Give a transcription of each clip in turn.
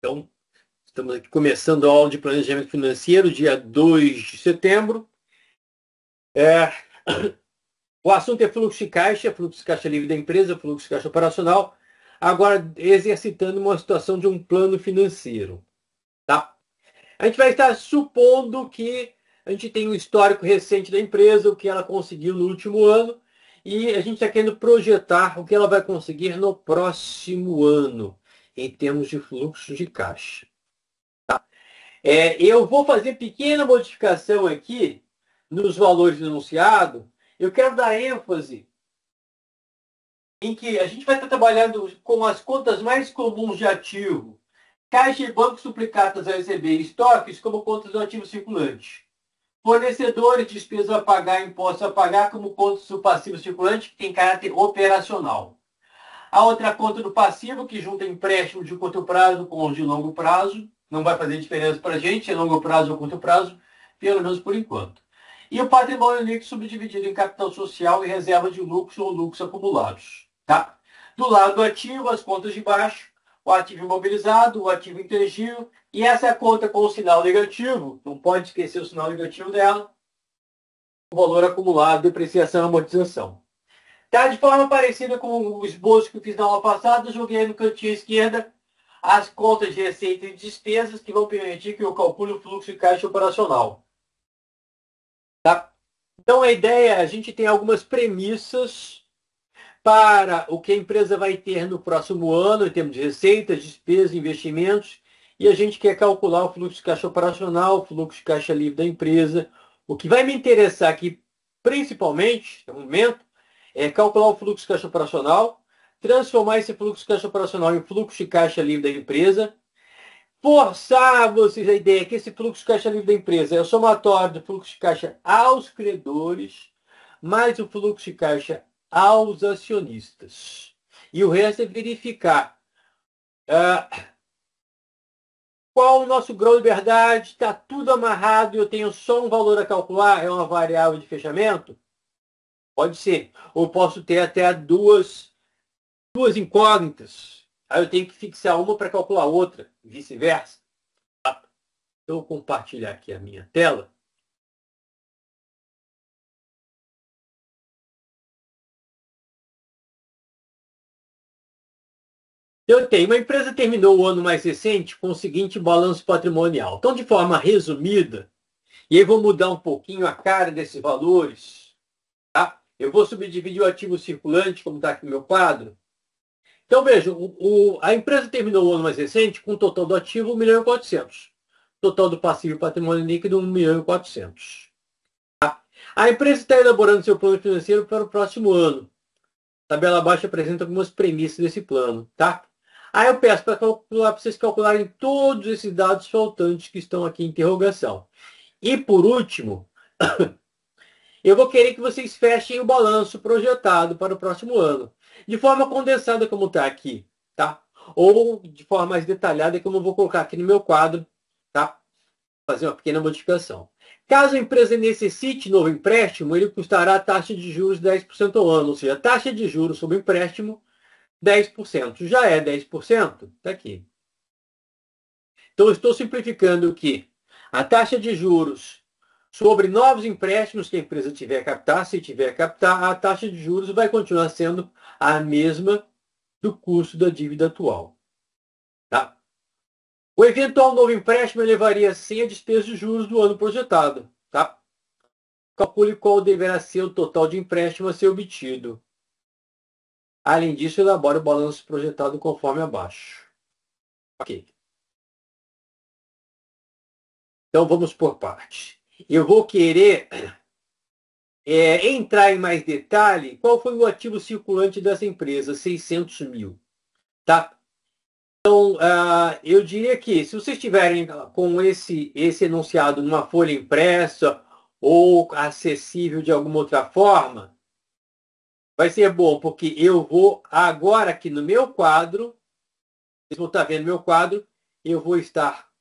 Então, estamos aqui começando a aula de planejamento financeiro, dia 2 de setembro. O assunto é fluxo de caixa livre da empresa, fluxo de caixa operacional. Agora, exercitando uma situação de um plano financeiro. Tá? A gente vai estar supondo que a gente tem um histórico recente da empresa, o que ela conseguiu no último ano, e a gente está querendo projetar o que ela vai conseguir no próximo ano, em termos de fluxo de caixa. Eu vou fazer pequena modificação aqui nos valores enunciados. Eu quero dar ênfase em que a gente vai estar trabalhando com as contas mais comuns de ativo. Caixa e bancos suplicadas a receber estoques como contas do ativo circulante. Fornecedores, despesas a pagar, impostos a pagar como contas do passivo circulante que tem caráter operacional. A outra conta do passivo, que junta empréstimo de curto prazo com os de longo prazo. Não vai fazer diferença para a gente, se é longo prazo ou curto prazo, pelo menos por enquanto. E o patrimônio líquido subdividido em capital social e reserva de lucros ou lucros acumulados. Tá? Do lado do ativo, as contas de baixo, o ativo imobilizado, o ativo intangível, e essa é a conta com o sinal negativo, não pode esquecer o sinal negativo dela, o valor acumulado, depreciação e amortização. Tá de forma parecida com o esboço que eu fiz na aula passada, eu joguei no cantinho à esquerda as contas de receita e despesas que vão permitir que eu calcule o fluxo de caixa operacional. Tá? Então a ideia, a gente tem algumas premissas para o que a empresa vai ter no próximo ano, em termos de receitas, despesas, investimentos, e a gente quer calcular o fluxo de caixa operacional, o fluxo de caixa livre da empresa. O que vai me interessar aqui, principalmente, no momento, é calcular o fluxo de caixa operacional, transformar esse fluxo de caixa operacional em fluxo de caixa livre da empresa, forçar vocês a ideia que esse fluxo de caixa livre da empresa é o somatório do fluxo de caixa aos credores, mais o fluxo de caixa aos acionistas. E o resto é verificar qual o nosso grau de verdade, está tudo amarrado e eu tenho só um valor a calcular, é uma variável de fechamento? Pode ser. Ou posso ter até duas incógnitas. Aí eu tenho que fixar uma para calcular outra, vice-versa. Eu vou compartilhar aqui a minha tela. Eu tenho. Uma empresa terminou o ano mais recente com o seguinte balanço patrimonial. Então, de forma resumida, e aí vou mudar um pouquinho a cara desses valores. Tá? Eu vou subdividir o ativo circulante, como está aqui no meu quadro. Então, veja, a empresa terminou o ano mais recente com um total do ativo 1.400.000. Total do passivo e patrimônio líquido 1.400.000. A empresa está elaborando seu plano financeiro para o próximo ano. A tabela abaixo apresenta algumas premissas desse plano. Tá? Aí eu peço para vocês calcularem todos esses dados faltantes que estão aqui em interrogação. E por último, eu vou querer que vocês fechem o balanço projetado para o próximo ano. De forma condensada, como está aqui. Tá? Ou de forma mais detalhada, como eu vou colocar aqui no meu quadro. Tá? Fazer uma pequena modificação. Caso a empresa necessite novo empréstimo, ele custará a taxa de juros 10% ao ano. Ou seja, a taxa de juros sobre o empréstimo 10%. Já é 10%? Está aqui. Então, eu estou simplificando que a taxa de juros sobre novos empréstimos que a empresa tiver a captar, se tiver a captar, a taxa de juros vai continuar sendo a mesma do custo da dívida atual. Tá? O eventual novo empréstimo elevaria sim a despesa de juros do ano projetado. Tá? Calcule qual deverá ser o total de empréstimo a ser obtido. Além disso, elabore o balanço projetado conforme abaixo. Ok. Então vamos por partes. Eu vou querer entrar em mais detalhe. Qual foi o ativo circulante dessa empresa? 600.000. Tá? Então, eu diria que se vocês estiverem com esse enunciado numa folha impressa ou acessível de alguma outra forma, vai ser bom, porque eu vou agora aqui no meu quadro, vocês vão estar vendo meu quadro, eu vou estar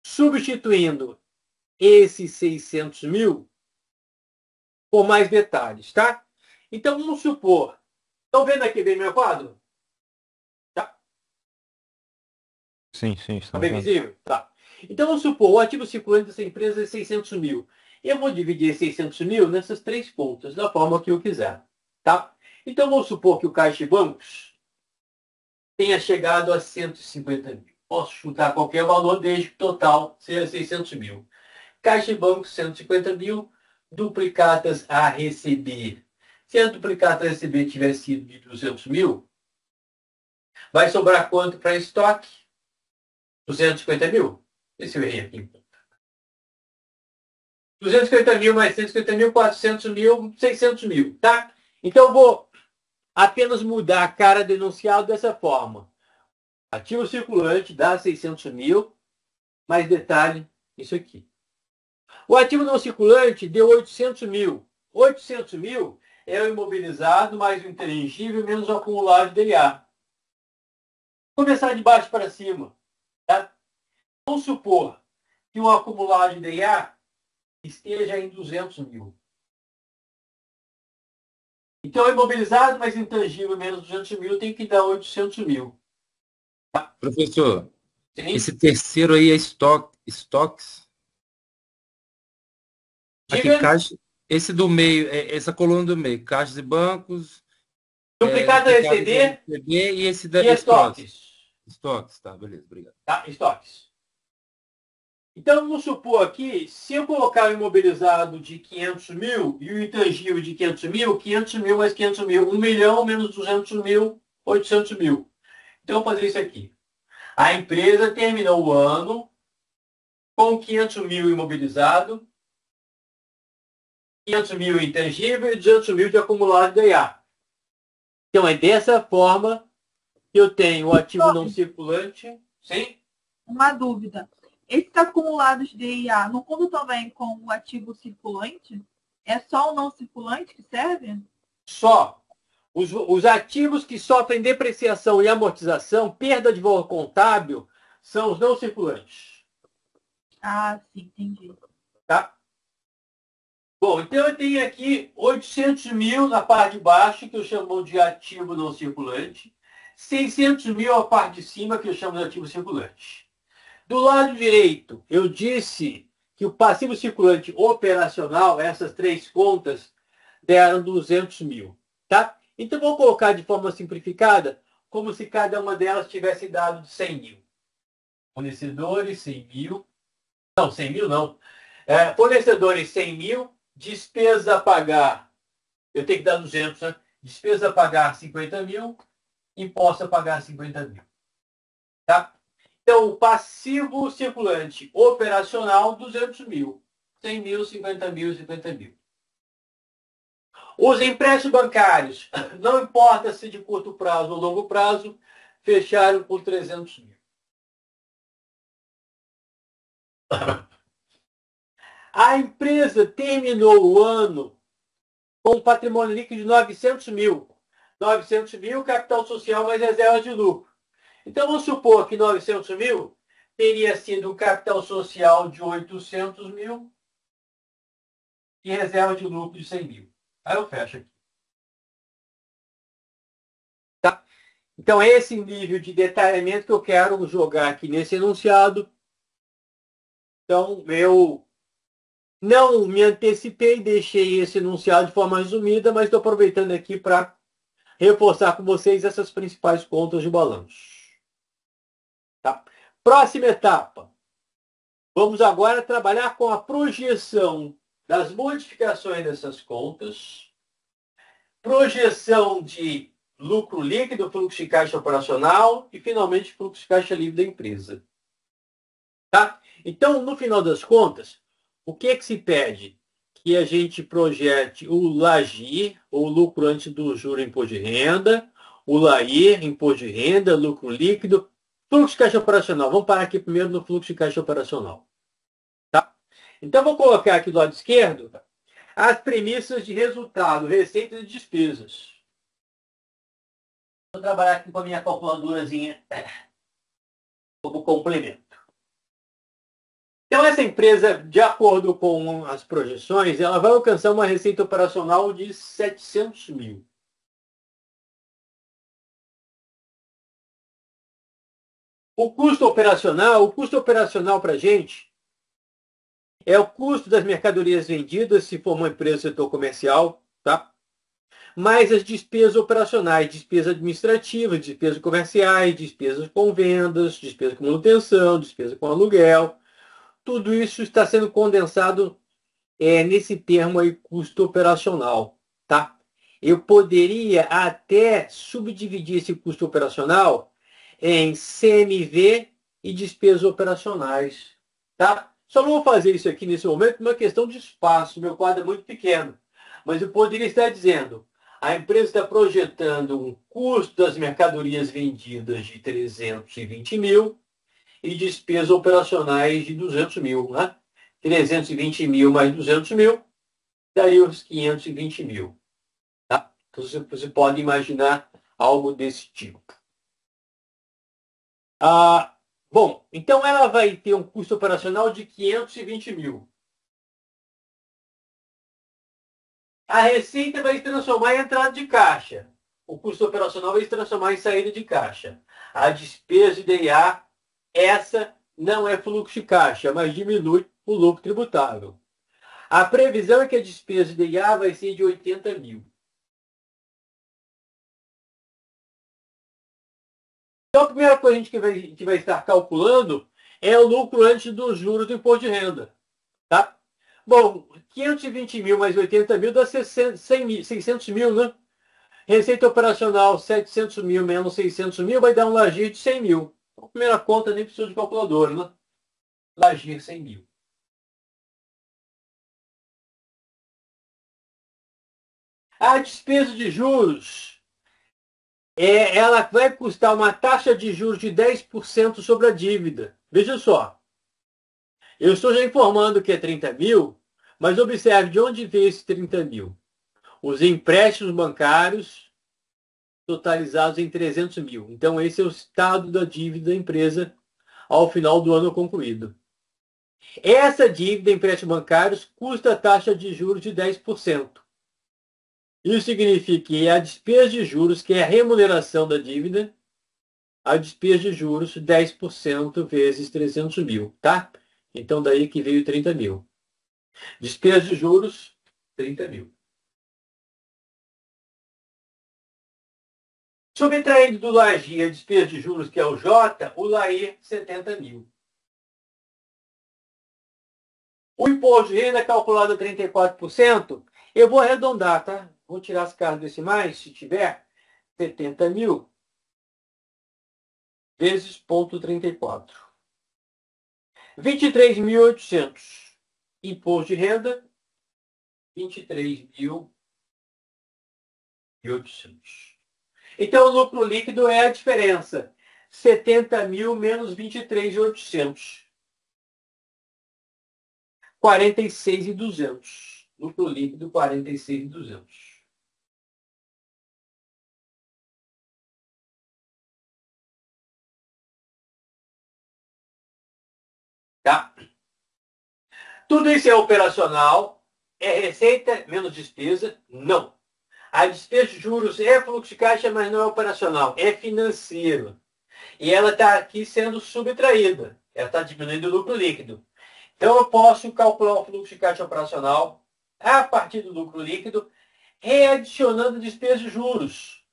substituindo esses 600.000 por mais detalhes, tá? Então, vamos supor. Estão vendo aqui bem meu quadro? Tá? Sim, sim, Está estamos bem vendo. visível? Tá. Então, vamos supor, o ativo circulante dessa empresa é 600 mil. Eu vou dividir 600 mil nessas três pontas, da forma que eu quiser. Tá? Então, vamos supor que o Caixa de Bancos tenha chegado a 150 mil. Posso chutar qualquer valor desde que o total seja 600 mil. Caixa de Bancos, 150 mil. Duplicatas a receber. Se a duplicata a receber tiver sido de 200 mil, vai sobrar quanto para estoque? 250 mil? Esse eu errei aqui. 250 mil mais 150 mil, 400 mil, 600 mil, tá? Então eu vou apenas mudar a cara do enunciado dessa forma. Ativo circulante dá 600 mil, mais detalhe, isso aqui. O ativo não circulante deu 800 mil. 800 mil é o imobilizado mais o intangível menos o acumulado de DA. Vou começar de baixo para cima. Tá? Vamos supor que o acumulado de DA esteja em 200 mil. Então, o imobilizado mais intangível menos 200 mil tem que dar 800 mil. Professor, Sim? esse terceiro aí é estoques? Aqui, Diga, caixa. Esse do meio, essa coluna do meio, caixas e bancos, duplicado duplicadas a LCD receber e esse da e estoques. estoques. Estoques, tá, beleza, obrigado. Tá? Estoques. Então, vamos supor aqui, se eu colocar o imobilizado de 500 mil e o intangível de 500 mil mais 500 mil, 1 milhão menos 200 mil, 800 mil. Então, eu vou fazer isso aqui. A empresa terminou o ano com 500 mil imobilizado, 500 mil intangível e 200 mil de acumulado de DA. Então, é dessa forma que eu tenho o ativo não circulante. Sim? Uma dúvida. Esses acumulados de IA não contam também com o ativo circulante? É só o não circulante que serve? Só os ativos que sofrem depreciação e amortização, perda de valor contábil, são os não circulantes. Ah, sim, entendi. Tá? Bom, então eu tenho aqui 800 mil na parte de baixo, que eu chamo de ativo não circulante. 600 mil a parte de cima, que eu chamo de ativo circulante. Do lado direito, eu disse que o passivo circulante operacional, essas três contas, deram 200 mil. Tá? Então, vou colocar de forma simplificada, como se cada uma delas tivesse dado de 100 mil. Fornecedores, 100 mil. Não, 100 mil não. Fornecedores, 100 mil. Despesa a pagar, eu tenho que dar 200, né? Despesa a pagar, 50 mil. Imposto a pagar, 50 mil. Tá? Então, o passivo circulante operacional, 200 mil. 100 mil, 50 mil, 50 mil. Os empréstimos bancários, não importa se de curto prazo ou longo prazo, fecharam por 300 mil. A empresa terminou o ano com um patrimônio líquido de 900 mil. 900 mil, capital social mais reserva de lucro. Então, vamos supor que 900 mil teria sido um capital social de 800 mil e reserva de lucro de 100 mil. Aí eu fecho aqui. Tá? Então, esse nível de detalhamento que eu quero jogar aqui nesse enunciado. Então, eu não me antecipei, deixei esse enunciado de forma resumida, mas estou aproveitando aqui para reforçar com vocês essas principais contas de balanço. Tá? Próxima etapa. Vamos agora trabalhar com a projeção das modificações dessas contas, projeção de lucro líquido, fluxo de caixa operacional e, finalmente, fluxo de caixa livre da empresa. Tá? Então, no final das contas, o que é que se pede? Que a gente projete o LAGIR, ou lucro antes do juro imposto de renda, o LAIR, imposto de renda, lucro líquido, fluxo de caixa operacional. Vamos parar aqui primeiro no fluxo de caixa operacional. Tá? Então, vou colocar aqui do lado esquerdo as premissas de resultado, receitas e despesas. Vou trabalhar aqui com a minha calculadorazinha como complemento. Então, essa empresa, de acordo com as projeções, ela vai alcançar uma receita operacional de 700 mil. o custo operacional para a gente é o custo das mercadorias vendidas, se for uma empresa do setor comercial, tá? Mais as despesas operacionais, despesas administrativas, despesas comerciais, despesas com vendas, despesas com manutenção, despesas com aluguel. Tudo isso está sendo condensado nesse termo aí, custo operacional, tá? Eu poderia até subdividir esse custo operacional em CMV e despesas operacionais, tá? Só não vou fazer isso aqui nesse momento por uma questão de espaço, meu quadro é muito pequeno. Mas eu poderia estar dizendo, a empresa está projetando um custo das mercadorias vendidas de 320 mil e despesas operacionais de 200 mil, né? 320 mil mais 200 mil, daria os 520 mil. Tá? Então você pode imaginar algo desse tipo. Bom, então ela vai ter um custo operacional de 520 mil. A receita vai se transformar em entrada de caixa. O custo operacional vai se transformar em saída de caixa. A despesa de DIA, essa não é fluxo de caixa, mas diminui o lucro tributável. A previsão é que a despesa de DIA vai ser de 80 mil. Então, a primeira coisa que a gente vai estar calculando é o lucro antes dos juros do imposto de renda. Tá? Bom, 520 mil mais 80 mil dá 600 mil, né? Receita operacional, 700 mil menos 600 mil vai dar um LAGIR de 100 mil. Então, a primeira conta nem precisa de calculadora, né? LAGIR 100 mil. A despesa de juros, ela vai custar uma taxa de juros de 10% sobre a dívida. Veja só, eu estou já informando que é 30 mil, mas observe de onde veio esse 30 mil. Os empréstimos bancários totalizados em 300 mil. Então, esse é o estado da dívida da empresa ao final do ano concluído. Essa dívida, empréstimos bancários, custa a taxa de juros de 10%. Isso significa que a despesa de juros, que é a remuneração da dívida, a despesa de juros 10% vezes 300 mil, tá? Então, daí que veio 30 mil. Despesa de juros, 30 mil. Subtraindo do LAGIR a despesa de juros, que é o J, o LAIR, 70 mil. O imposto de renda calculado a 34%, eu vou arredondar, tá? Vou tirar as casas decimais, se tiver, 70 mil vezes 0,34. 23.800. Imposto de renda, 23.800. Então, o lucro líquido é a diferença. 70 mil menos 23.800. 46.200. Lucro líquido, 46.200. Tá? Tudo isso é operacional. É receita menos despesa? Não. A despesa de juros é fluxo de caixa, mas não é operacional. É financeiro. E ela está aqui sendo subtraída. Ela está diminuindo o lucro líquido. Então, eu posso calcular o fluxo de caixa operacional a partir do lucro líquido, readicionando despesa de juros.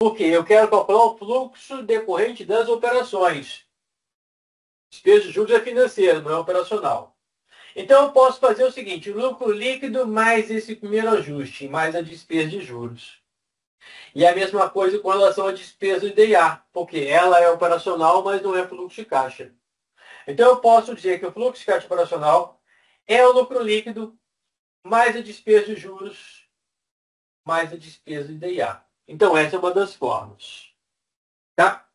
Porque eu quero calcular o fluxo decorrente das operações. Despesa de juros é financeiro, não é operacional. Então, eu posso fazer o seguinte, o lucro líquido mais esse primeiro ajuste, mais a despesa de juros. E a mesma coisa com relação à despesa de DIA, porque ela é operacional, mas não é fluxo de caixa. Então, eu posso dizer que o fluxo de caixa operacional é o lucro líquido mais a despesa de juros, mais a despesa de DIA. Então, essa é uma das formas. Tá?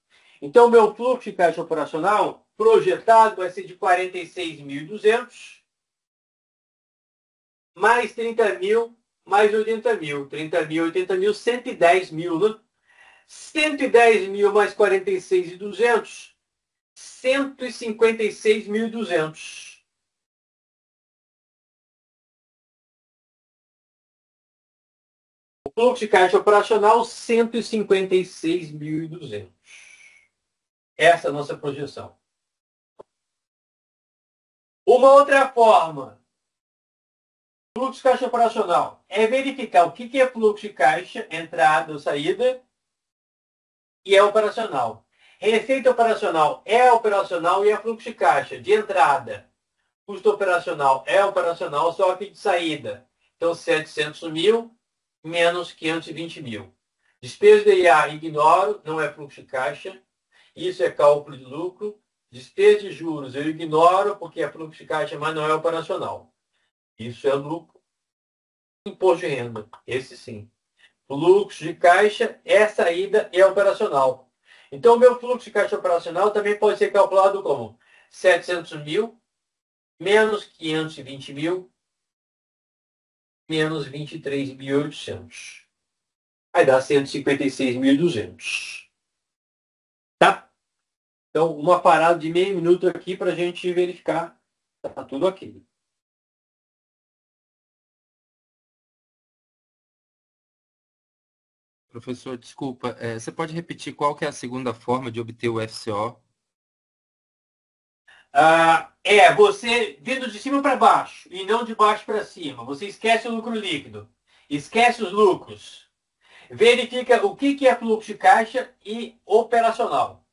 Então, o meu fluxo de caixa operacional projetado vai ser de 46.200 mais 30 mil, mais 80 mil. 30 mil, 80 mil, 110 mil, né? 110 mil mais 46.200, 156.200. O fluxo de caixa operacional, 156.200. essa é a nossa projeção. Uma outra forma, fluxo de caixa operacional, é verificar o que é fluxo de caixa, entrada ou saída, e é operacional. Receita operacional é operacional e é fluxo de caixa. De entrada, custo operacional é operacional, só que de saída. Então, 700 mil menos 520 mil. Despesa de IA ignoro, não é fluxo de caixa. Isso é cálculo de lucro. Despesa de juros eu ignoro, porque é fluxo de caixa, mas não é operacional. Isso é lucro. Imposto de renda, esse sim. Fluxo de caixa é saída e é operacional. Então, o meu fluxo de caixa operacional também pode ser calculado como 700 mil menos 520 mil menos 23.800. Vai dar 156.200. Tá? Então, uma parada de meio minuto aqui para a gente verificar. Tá tudo ok. Professor, desculpa, você pode repetir qual que é a segunda forma de obter o FCO? Você vindo de cima para baixo e não de baixo para cima. Você esquece o lucro líquido. Esquece os lucros. Verifica o que é fluxo de caixa e operacional.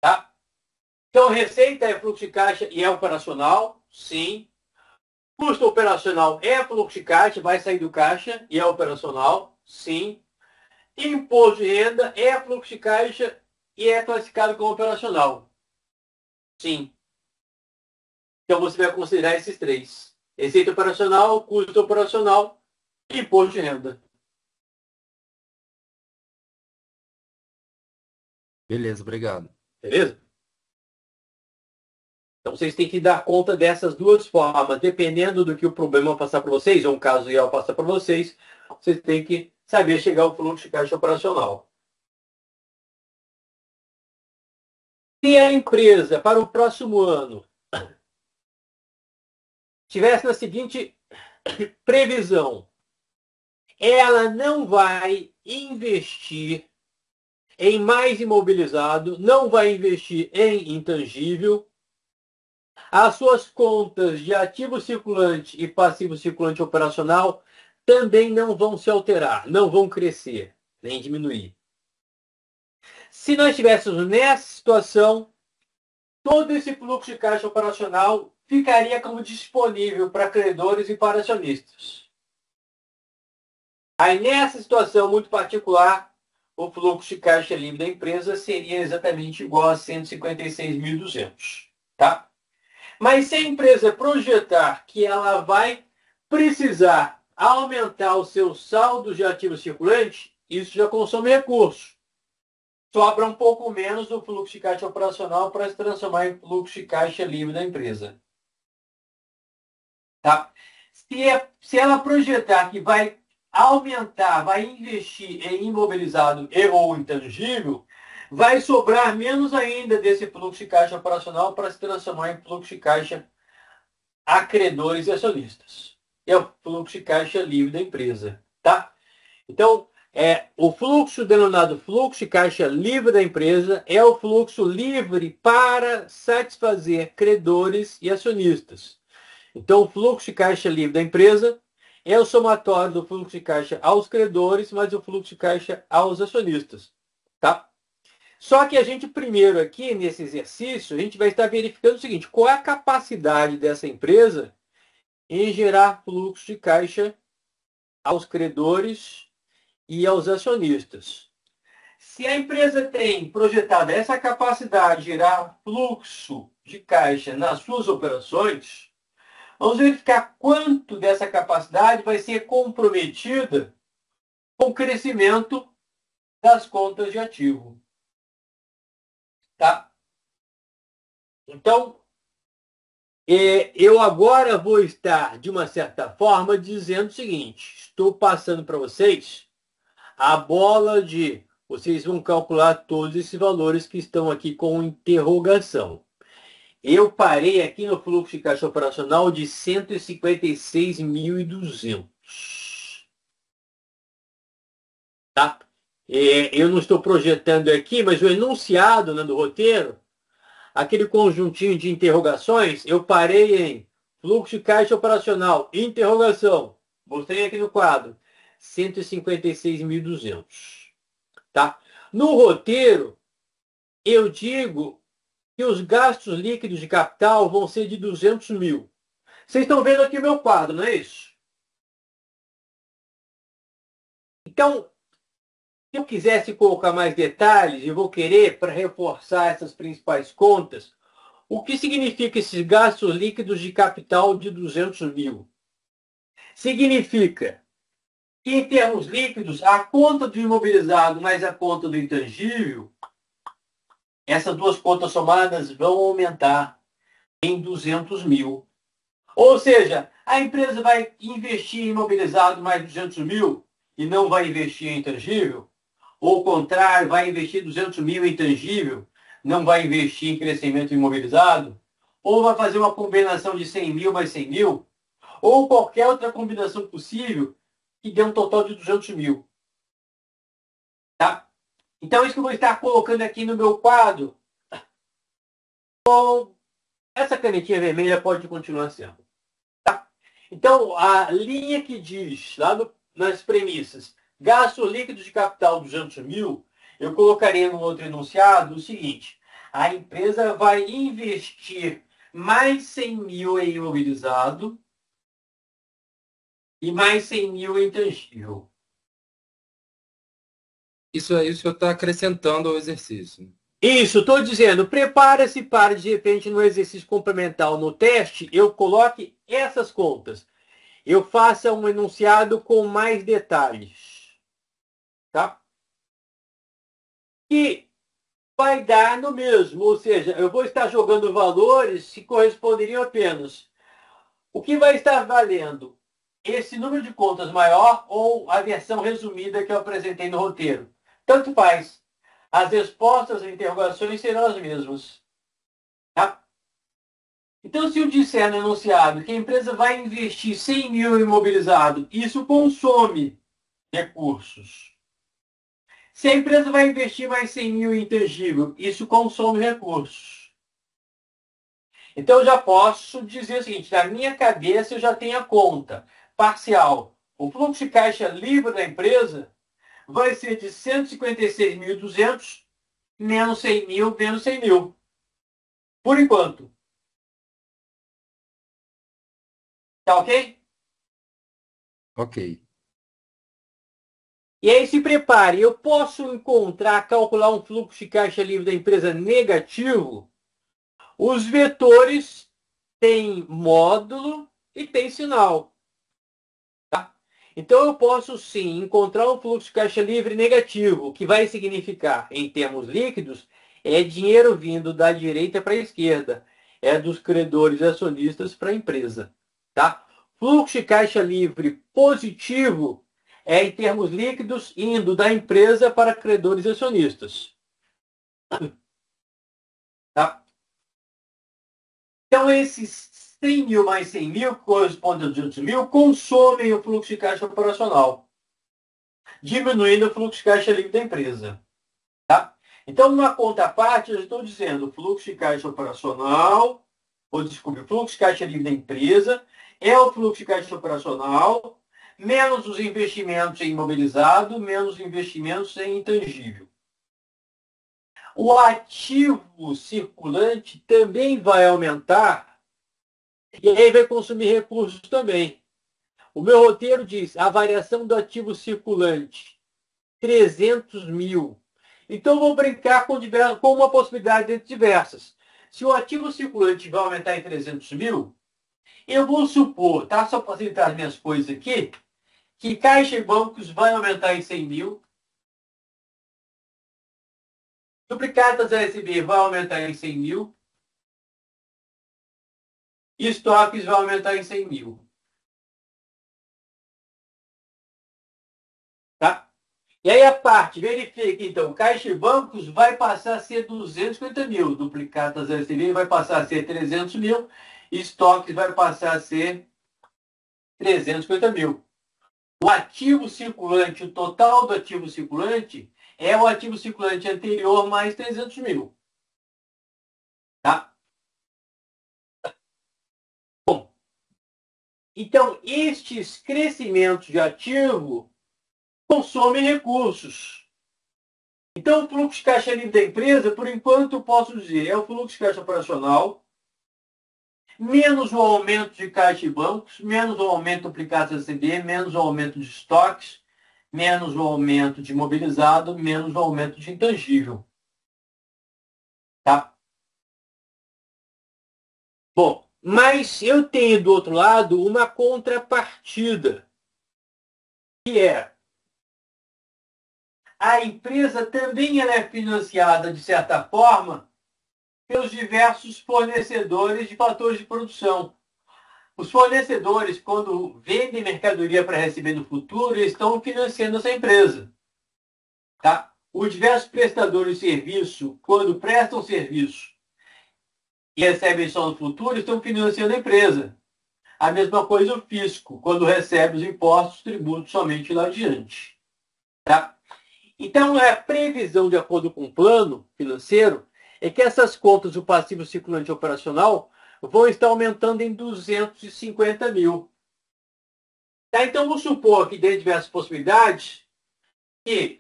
Tá? Então, receita é fluxo de caixa e é operacional? Sim. Custo operacional é fluxo de caixa, vai sair do caixa e é operacional? Sim. Imposto de renda é fluxo de caixa e é classificado como operacional? Sim. Então, você vai considerar esses três. Receita operacional, custo operacional e imposto de renda. Beleza, obrigado. Beleza? Então, vocês têm que dar conta dessas duas formas. Dependendo do que o problema passar para vocês, ou um caso real passar para vocês, vocês têm que saber chegar ao fluxo de caixa operacional. Se a empresa, para o próximo ano, tivesse na seguinte previsão, ela não vai investir em mais imobilizado, não vai investir em intangível, as suas contas de ativo circulante e passivo circulante operacional também não vão se alterar, não vão crescer, nem diminuir. Se nós estivéssemos nessa situação, todo esse fluxo de caixa operacional ficaria como disponível para credores e para acionistas. Aí, nessa situação muito particular, o fluxo de caixa livre da empresa seria exatamente igual a 156.200. Tá? Mas se a empresa projetar que ela vai precisar aumentar o seu saldo de ativo circulante, isso já consome recursos. Sobra um pouco menos do fluxo de caixa operacional para se transformar em fluxo de caixa livre da empresa. Tá? Se ela projetar que vai aumentar, vai investir em imobilizado e ou intangível, vai sobrar menos ainda desse fluxo de caixa operacional para se transformar em fluxo de caixa a credores e acionistas. É o fluxo de caixa livre da empresa. Tá? Então, o fluxo denominado fluxo de caixa livre da empresa é o fluxo livre para satisfazer credores e acionistas. Então, o fluxo de caixa livre da empresa é o somatório do fluxo de caixa aos credores, mais o fluxo de caixa aos acionistas. Tá? Só que a gente primeiro aqui, nesse exercício, a gente vai estar verificando o seguinte, qual é a capacidade dessa empresa em gerar fluxo de caixa aos credores e aos acionistas. Se a empresa tem projetado essa capacidade de gerar fluxo de caixa nas suas operações, vamos verificar quanto dessa capacidade vai ser comprometida com o crescimento das contas de ativo. Tá? Então, eu agora vou estar, de uma certa forma, dizendo o seguinte, estou passando para vocês a bola de vocês vão calcular todos esses valores que estão aqui com interrogação. Eu parei aqui no fluxo de caixa operacional de 156.200. Tá? Eu não estou projetando aqui, mas o enunciado, né, do roteiro, aquele conjuntinho de interrogações, eu parei em fluxo de caixa operacional, interrogação. Mostrei aqui no quadro, 156.200. Tá? No roteiro, eu digo que os gastos líquidos de capital vão ser de 200 mil. Vocês estão vendo aqui o meu quadro, não é isso? Então, se eu quisesse colocar mais detalhes, eu vou querer, para reforçar essas principais contas, o que significa esses gastos líquidos de capital de 200 mil? Significa que, em termos líquidos, a conta do imobilizado mais a conta do intangível, essas duas contas somadas vão aumentar em 200 mil. Ou seja, a empresa vai investir em imobilizado mais 200 mil e não vai investir em intangível? Ou, ao contrário, vai investir 200 mil em intangível, não vai investir em crescimento imobilizado? Ou vai fazer uma combinação de 100 mil mais 100 mil? Ou qualquer outra combinação possível que dê um total de 200 mil. Tá? Então, isso que eu vou estar colocando aqui no meu quadro. Essa canetinha vermelha pode continuar sendo. Tá? Então, a linha que diz, lá nas premissas, gasto líquido de capital 200 mil, eu colocaria no outro enunciado o seguinte: a empresa vai investir mais 100 mil em imobilizado e mais 100 mil em intangível. Isso aí o senhor está acrescentando ao exercício. Isso, estou dizendo, prepara-se para, de repente, no exercício complementar no teste, eu coloque essas contas. Eu faça um enunciado com mais detalhes. Tá? E vai dar no mesmo, ou seja, eu vou estar jogando valores que corresponderiam apenas. O que vai estar valendo? Esse número de contas maior ou a versão resumida que eu apresentei no roteiro? Tanto faz. As respostas às interrogações serão as mesmas. Tá? Então, se eu disser no enunciado que a empresa vai investir 100 mil em imobilizado, isso consome recursos. Se a empresa vai investir mais 100 mil em intangível, isso consome recursos. Então, eu já posso dizer o seguinte: na minha cabeça eu já tenho a conta parcial. O fluxo de caixa livre da empresa vai ser de 156.200 menos 100 mil, menos 100 mil. Por enquanto. Tá ok? Ok. E aí se prepare, eu posso calcular um fluxo de caixa livre da empresa negativo. Os vetores têm módulo e têm sinal. Tá? Então eu posso sim encontrar um fluxo de caixa livre negativo, que vai significar, em termos líquidos, é dinheiro vindo da direita para a esquerda. É dos credores acionistas para a empresa. Tá? Fluxo de caixa livre positivo é, em termos líquidos, indo da empresa para credores acionistas. Tá? Então, esses 100 mil mais 100 mil, que correspondem a 200 mil, consomem o fluxo de caixa operacional, diminuindo o fluxo de caixa livre da empresa. Tá? Então, numa conta à parte, eu estou dizendo fluxo de caixa operacional, ou desculpe, fluxo de caixa livre da empresa, é o fluxo de caixa operacional, menos os investimentos em imobilizado, menos os investimentos em intangível. O ativo circulante também vai aumentar e aí vai consumir recursos também. O meu roteiro diz a variação do ativo circulante, 300 mil. Então, vou brincar com uma possibilidade entre diversas. Se o ativo circulante vai aumentar em 300 mil, eu vou supor, tá? Só para facilitar as minhas coisas aqui, que caixa e bancos vai aumentar em 100 mil, duplicadas ASB vai aumentar em 100 mil, e estoques vai aumentar em 100 mil. Tá? E aí a parte, verifica, então, caixa e bancos vai passar a ser 250 mil, duplicadas ASB vai passar a ser 300 mil, estoques vai passar a ser 350 mil. O ativo circulante, o total do ativo circulante, é o ativo circulante anterior mais 300 mil. Tá? Bom, então, estes crescimentos de ativo consomem recursos. Então, o fluxo de caixa livre da empresa, por enquanto, eu posso dizer, é o fluxo de caixa operacional, menos o aumento de caixa e bancos, menos o aumento aplicado a CDB, menos o aumento de estoques, menos o aumento de imobilizado, menos o aumento de intangível. Tá? Bom, mas eu tenho do outro lado uma contrapartida, que é a empresa também ela é financiada, de certa forma, pelos diversos fornecedores de fatores de produção. Os fornecedores, quando vendem mercadoria para receber no futuro, eles estão financiando essa empresa. Tá? Os diversos prestadores de serviço, quando prestam serviço e recebem só no futuro, estão financiando a empresa. A mesma coisa o fisco, quando recebe os impostos, tributos somente lá adiante. Tá? Então, a previsão, de acordo com o plano financeiro, é que essas contas do passivo circulante operacional vão estar aumentando em 250 mil. Tá? Então, vamos supor que, dentre diversas possibilidades, que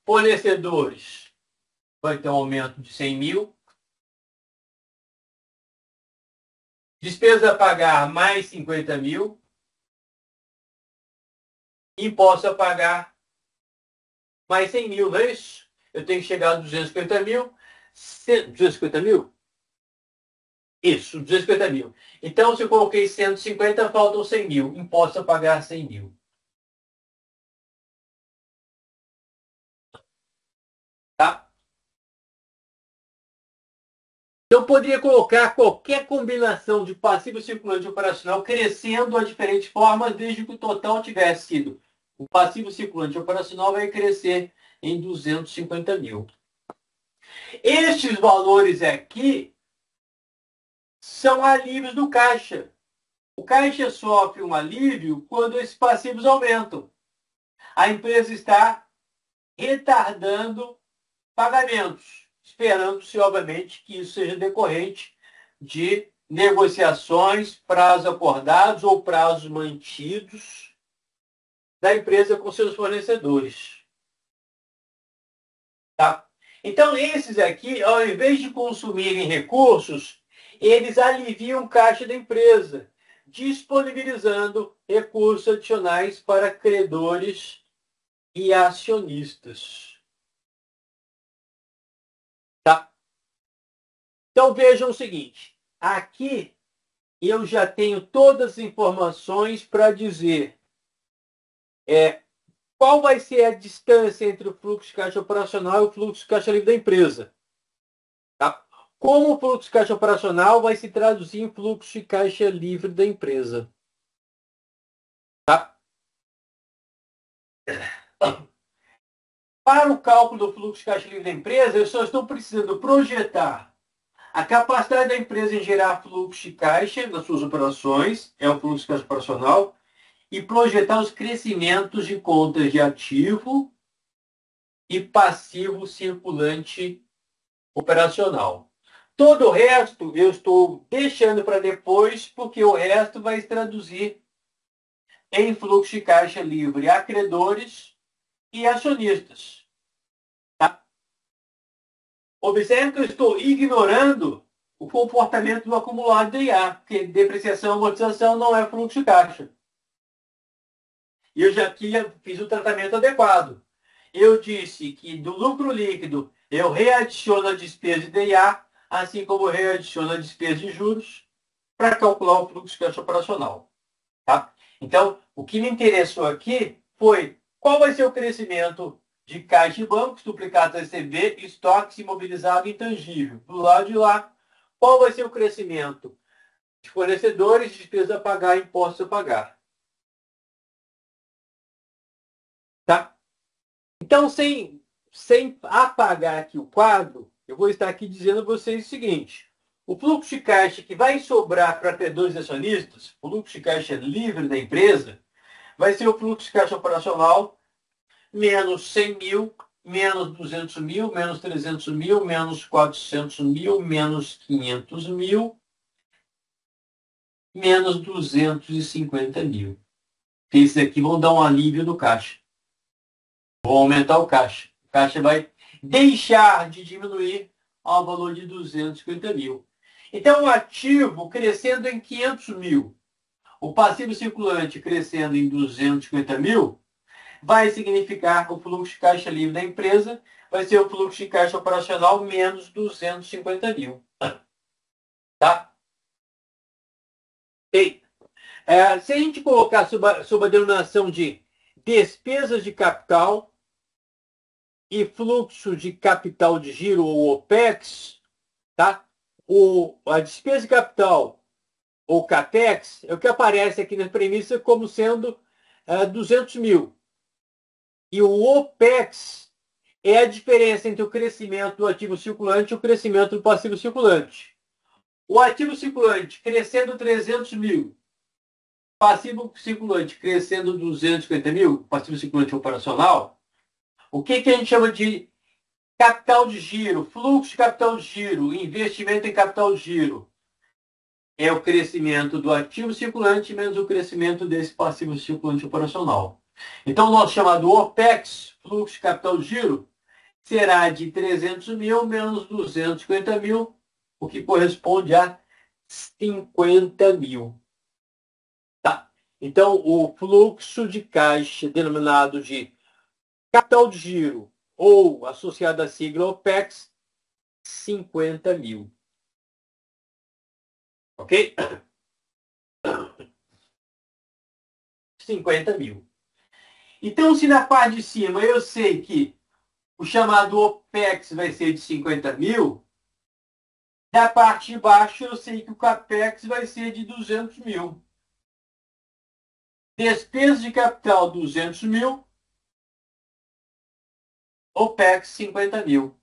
fornecedores vai ter um aumento de 100 mil, despesa a pagar mais 50 mil, imposto a pagar mais 100 mil, não é isso? Eu tenho que chegar a 250 mil. 250 mil? Isso, 250 mil. Então, se eu coloquei 150, faltam 100 mil. Imposto a pagar 100 mil. Tá? Então, eu poderia colocar qualquer combinação de passivo circulante operacional crescendo a diferentes formas, desde que o total tivesse sido. O passivo circulante operacional vai crescer em 250 mil. Estes valores aqui são alívios do caixa. O caixa sofre um alívio quando esses passivos aumentam. A empresa está retardando pagamentos, esperando-se, obviamente, que isso seja decorrente de negociações, prazos acordados ou prazos mantidos da empresa com seus fornecedores. Tá? Então, esses aqui, ao invés de consumirem recursos, eles aliviam o caixa da empresa, disponibilizando recursos adicionais para credores e acionistas. Tá? Então, vejam o seguinte. Aqui, eu já tenho todas as informações para dizer qual vai ser a distância entre o fluxo de caixa operacional e o fluxo de caixa livre da empresa. Tá? Como o fluxo de caixa operacional vai se traduzir em fluxo de caixa livre da empresa. Tá? Para o cálculo do fluxo de caixa livre da empresa, eu só estou precisando projetar a capacidade da empresa em gerar fluxo de caixa nas suas operações, é o fluxo de caixa operacional, e projetar os crescimentos de contas de ativo e passivo circulante operacional. Todo o resto eu estou deixando para depois, porque o resto vai se traduzir em fluxo de caixa livre a credores e acionistas. Tá? Observe que eu estou ignorando o comportamento do acumulado de IA, porque depreciação e amortização não é fluxo de caixa. E eu já aqui fiz o tratamento adequado. Eu disse que do lucro líquido eu readiciono a despesa de DIA, assim como eu readiciono a despesa de juros, para calcular o fluxo de caixa operacional. Tá? Então, o que me interessou aqui foi qual vai ser o crescimento de caixa e bancos, duplicado TCB, estoques imobilizado e intangível. Do lado de lá, qual vai ser o crescimento de fornecedores, despesas a pagar e impostos a pagar. Tá? Então, sem apagar aqui o quadro, eu vou estar aqui dizendo a vocês o seguinte. O fluxo de caixa que vai sobrar para credores e acionistas, o fluxo de caixa livre da empresa, vai ser o fluxo de caixa operacional menos 100 mil menos 200 mil, menos 300 mil, menos 400 mil, menos 500 mil, menos 250 mil. Esses aqui vão dar um alívio no caixa. Vão aumentar o caixa. O caixa vai deixar de diminuir ao valor de 250 mil. Então, o ativo crescendo em 500 mil, o passivo circulante crescendo em 250 mil, vai significar o fluxo de caixa livre da empresa, vai ser o fluxo de caixa operacional menos 250 mil. Tá? E, se a gente colocar sob a denominação de despesas de capital e fluxo de capital de giro, ou OPEX, tá? A despesa de capital, ou CAPEX, é o que aparece aqui na premissa como sendo 200 mil. E o OPEX é a diferença entre o crescimento do ativo circulante e o crescimento do passivo circulante. O ativo circulante crescendo 300 mil, passivo circulante crescendo 250 mil, passivo circulante operacional, o que a gente chama de capital de giro, fluxo de capital de giro, investimento em capital de giro? É o crescimento do ativo circulante menos o crescimento desse passivo circulante operacional. Então, o nosso chamado OPEX, fluxo de capital de giro, será de 300 mil menos 250 mil, o que corresponde a 50 mil. Tá? Então, o fluxo de caixa denominado de capital de giro, ou associado à sigla OPEX, 50 mil. Ok? 50 mil. Então, se na parte de cima eu sei que o chamado OPEX vai ser de 50 mil, da parte de baixo eu sei que o CAPEX vai ser de 200 mil. Despesa de capital, 200 mil. OPEX, 50 mil.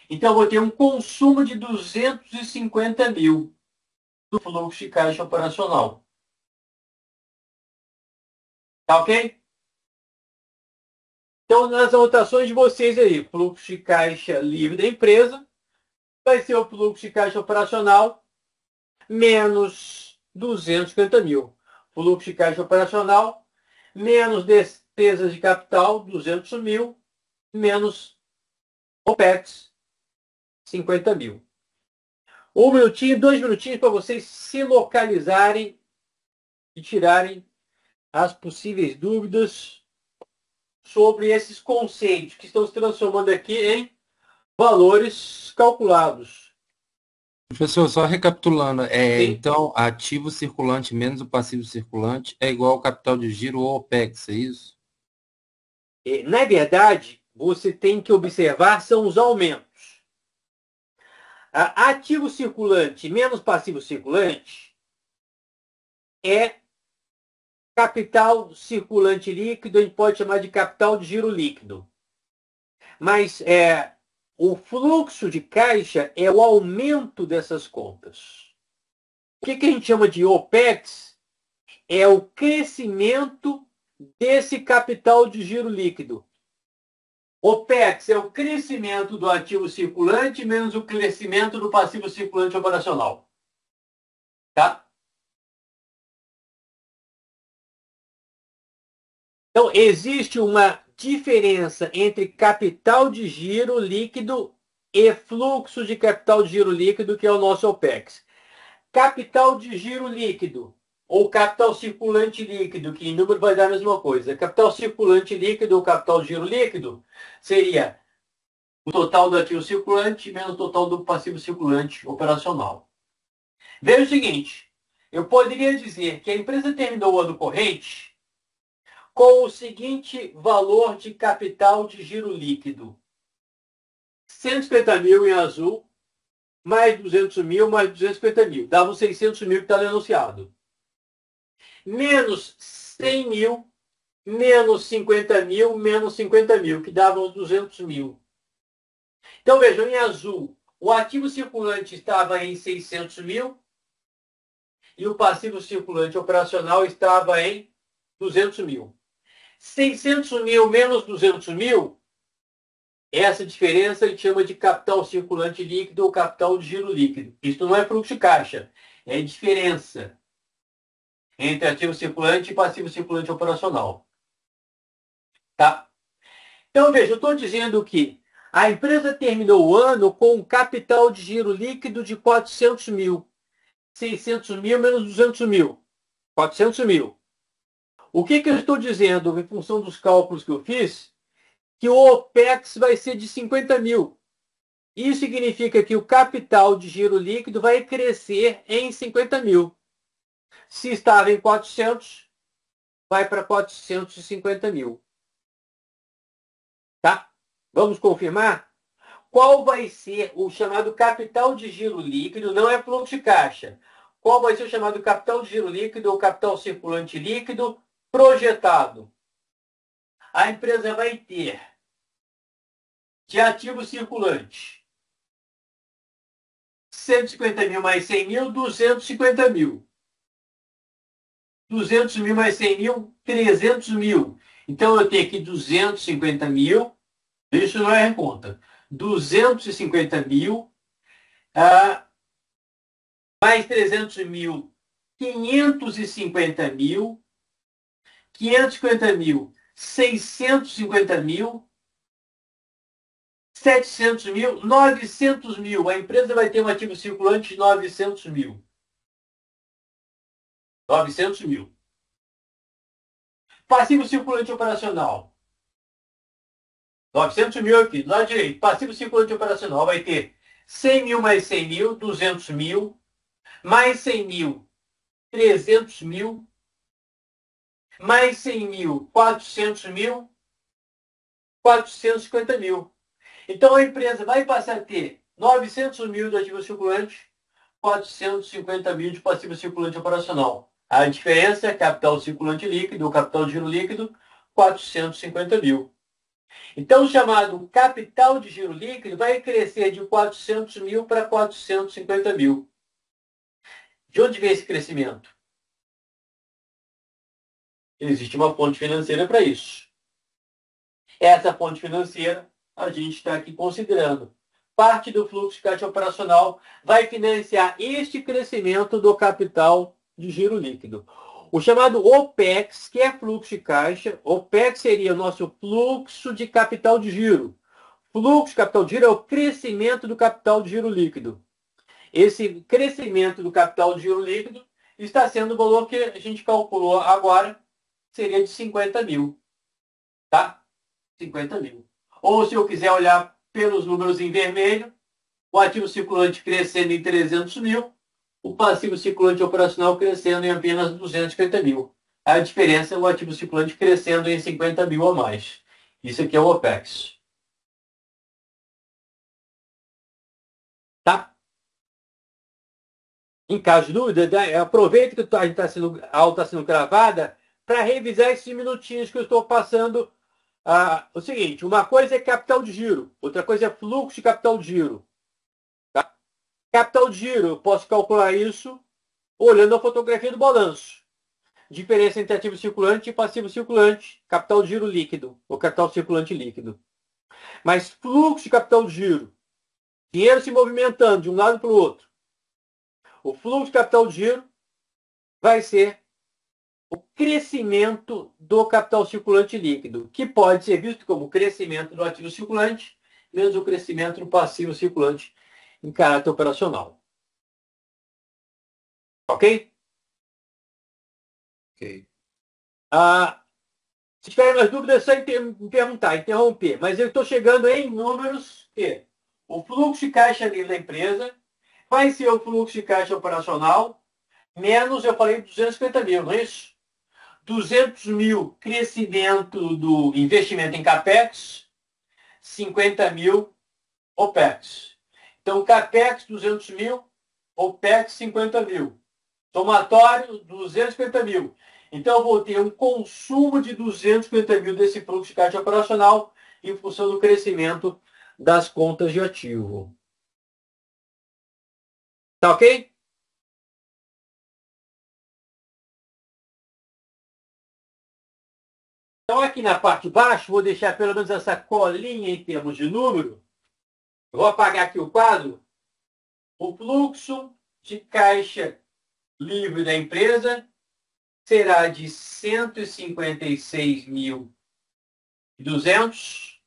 Então, eu vou ter um consumo de 250 mil do fluxo de caixa operacional. Tá ok? Então, nas anotações de vocês aí, fluxo de caixa livre da empresa vai ser o fluxo de caixa operacional menos 250 mil. Fluxo de caixa operacional menos despesas de capital, 200 mil, menos OPEX, 50 mil. 1 minutinho, 2 minutinhos para vocês se localizarem e tirarem as possíveis dúvidas sobre esses conceitos que estão se transformando aqui em valores calculados. Professor, só recapitulando, Sim. então, ativo circulante menos o passivo circulante é igual ao capital de giro ou OPEX, é isso? Na verdade, você tem que observar são os aumentos. Ativo circulante menos passivo circulante é capital circulante líquido, a gente pode chamar de capital de giro líquido. Mas o fluxo de caixa é o aumento dessas contas. O que a gente chama de OPEX é o crescimento desse capital de giro líquido. OPEX é o crescimento do ativo circulante menos o crescimento do passivo circulante operacional. Tá? Então, existe uma diferença entre capital de giro líquido e fluxo de capital de giro líquido, que é o nosso OPEX. Capital de giro líquido, ou capital circulante líquido, que em número vai dar a mesma coisa. Capital circulante líquido ou capital de giro líquido seria o total do ativo circulante menos o total do passivo circulante operacional. Veja o seguinte, eu poderia dizer que a empresa terminou o ano corrente com o seguinte valor de capital de giro líquido. 150 mil em azul, mais 200 mil, mais 250 mil. Dava os 600 mil que está anunciado. Menos 100 mil, menos 50 mil, menos 50 mil, que dava os 200 mil. Então, vejam, em azul, o ativo circulante estava em 600 mil e o passivo circulante operacional estava em 200 mil. 600 mil menos 200 mil Essa diferença a gente chama de capital circulante líquido ou capital de giro líquido. Isso não é fluxo de caixa, é diferença entre ativo circulante e passivo circulante operacional. Tá? Então, veja, eu estou dizendo que a empresa terminou o ano com um capital de giro líquido de 400 mil. 600 mil menos 200 mil. 400 mil. O que eu estou dizendo, em função dos cálculos que eu fiz? Que o OPEX vai ser de 50 mil. Isso significa que o capital de giro líquido vai crescer em 50 mil. Se estava em 400, vai para 450 mil. Tá? Vamos confirmar? Qual vai ser o chamado capital de giro líquido? Não é fluxo de caixa. Qual vai ser o chamado capital de giro líquido ou capital circulante líquido projetado? A empresa vai ter de ativo circulante 150 mil mais 100 mil, 250 mil. 200 mil mais 100 mil, 300 mil. Então, eu tenho aqui 250 mil, isso não é conta. 250 mil, mais 300 mil, 550 mil, 550 mil, 650 mil, 700 mil, 900 mil. A empresa vai ter um ativo circulante de 900 mil. 900 mil. Passivo circulante operacional. 900 mil aqui, do lado direito. Passivo circulante operacional vai ter 100 mil mais 100 mil, 200 mil, mais 100 mil, 300 mil, mais 100 mil, 400 mil, 450 mil. Então, a empresa vai passar a ter 900 mil de ativo circulante, 450 mil de passivo circulante operacional. A diferença é capital circulante líquido, ou capital de giro líquido, 450 mil. Então, o chamado capital de giro líquido vai crescer de 400 mil para 450 mil. De onde vem esse crescimento? Existe uma fonte financeira para isso. Essa fonte financeira a gente está aqui considerando. Parte do fluxo de caixa operacional vai financiar este crescimento do capital de giro líquido. O chamado OPEX, que é fluxo de caixa, OPEX seria o nosso fluxo de capital de giro. Fluxo de capital de giro é o crescimento do capital de giro líquido. Esse crescimento do capital de giro líquido está sendo o valor que a gente calculou agora, seria de 50 mil. Tá? 50 mil. Ou se eu quiser olhar pelos números em vermelho, o ativo circulante crescendo em 300 mil, o passivo circulante operacional crescendo em apenas 250 mil. A diferença é o ativo circulante crescendo em 50 mil a mais. Isso aqui é o OPEX. Tá? Em caso de dúvida, aproveita que a aula está sendo gravada para revisar esses minutinhos que eu estou passando. O seguinte, uma coisa é capital de giro, outra coisa é fluxo de capital de giro. Tá? Capital de giro, eu posso calcular isso olhando a fotografia do balanço. Diferença entre ativo circulante e passivo circulante, capital de giro líquido, ou capital circulante líquido. Mas fluxo de capital de giro, dinheiro se movimentando de um lado para o outro. O fluxo de capital de giro vai ser o crescimento do capital circulante líquido, que pode ser visto como crescimento do ativo circulante, menos o crescimento do passivo circulante em caráter operacional. Ok? Ok. Se tiver mais dúvidas, é só me perguntar, interromper. Mas eu estou chegando em números que o fluxo de caixa livre da empresa vai ser o fluxo de caixa operacional, menos, eu falei, 250 mil, não é isso? 200 mil crescimento do investimento em CAPEX, 50 mil OPEX. Então, CAPEX 200 mil, OPEX 50 mil. Somatório 250 mil. Então, eu vou ter um consumo de 250 mil desse fluxo de caixa operacional em função do crescimento das contas de ativo. Tá ok? Então, aqui na parte de baixo, vou deixar pelo menos essa colinha em termos de número. Eu vou apagar aqui o quadro. O fluxo de caixa livre da empresa será de 156.200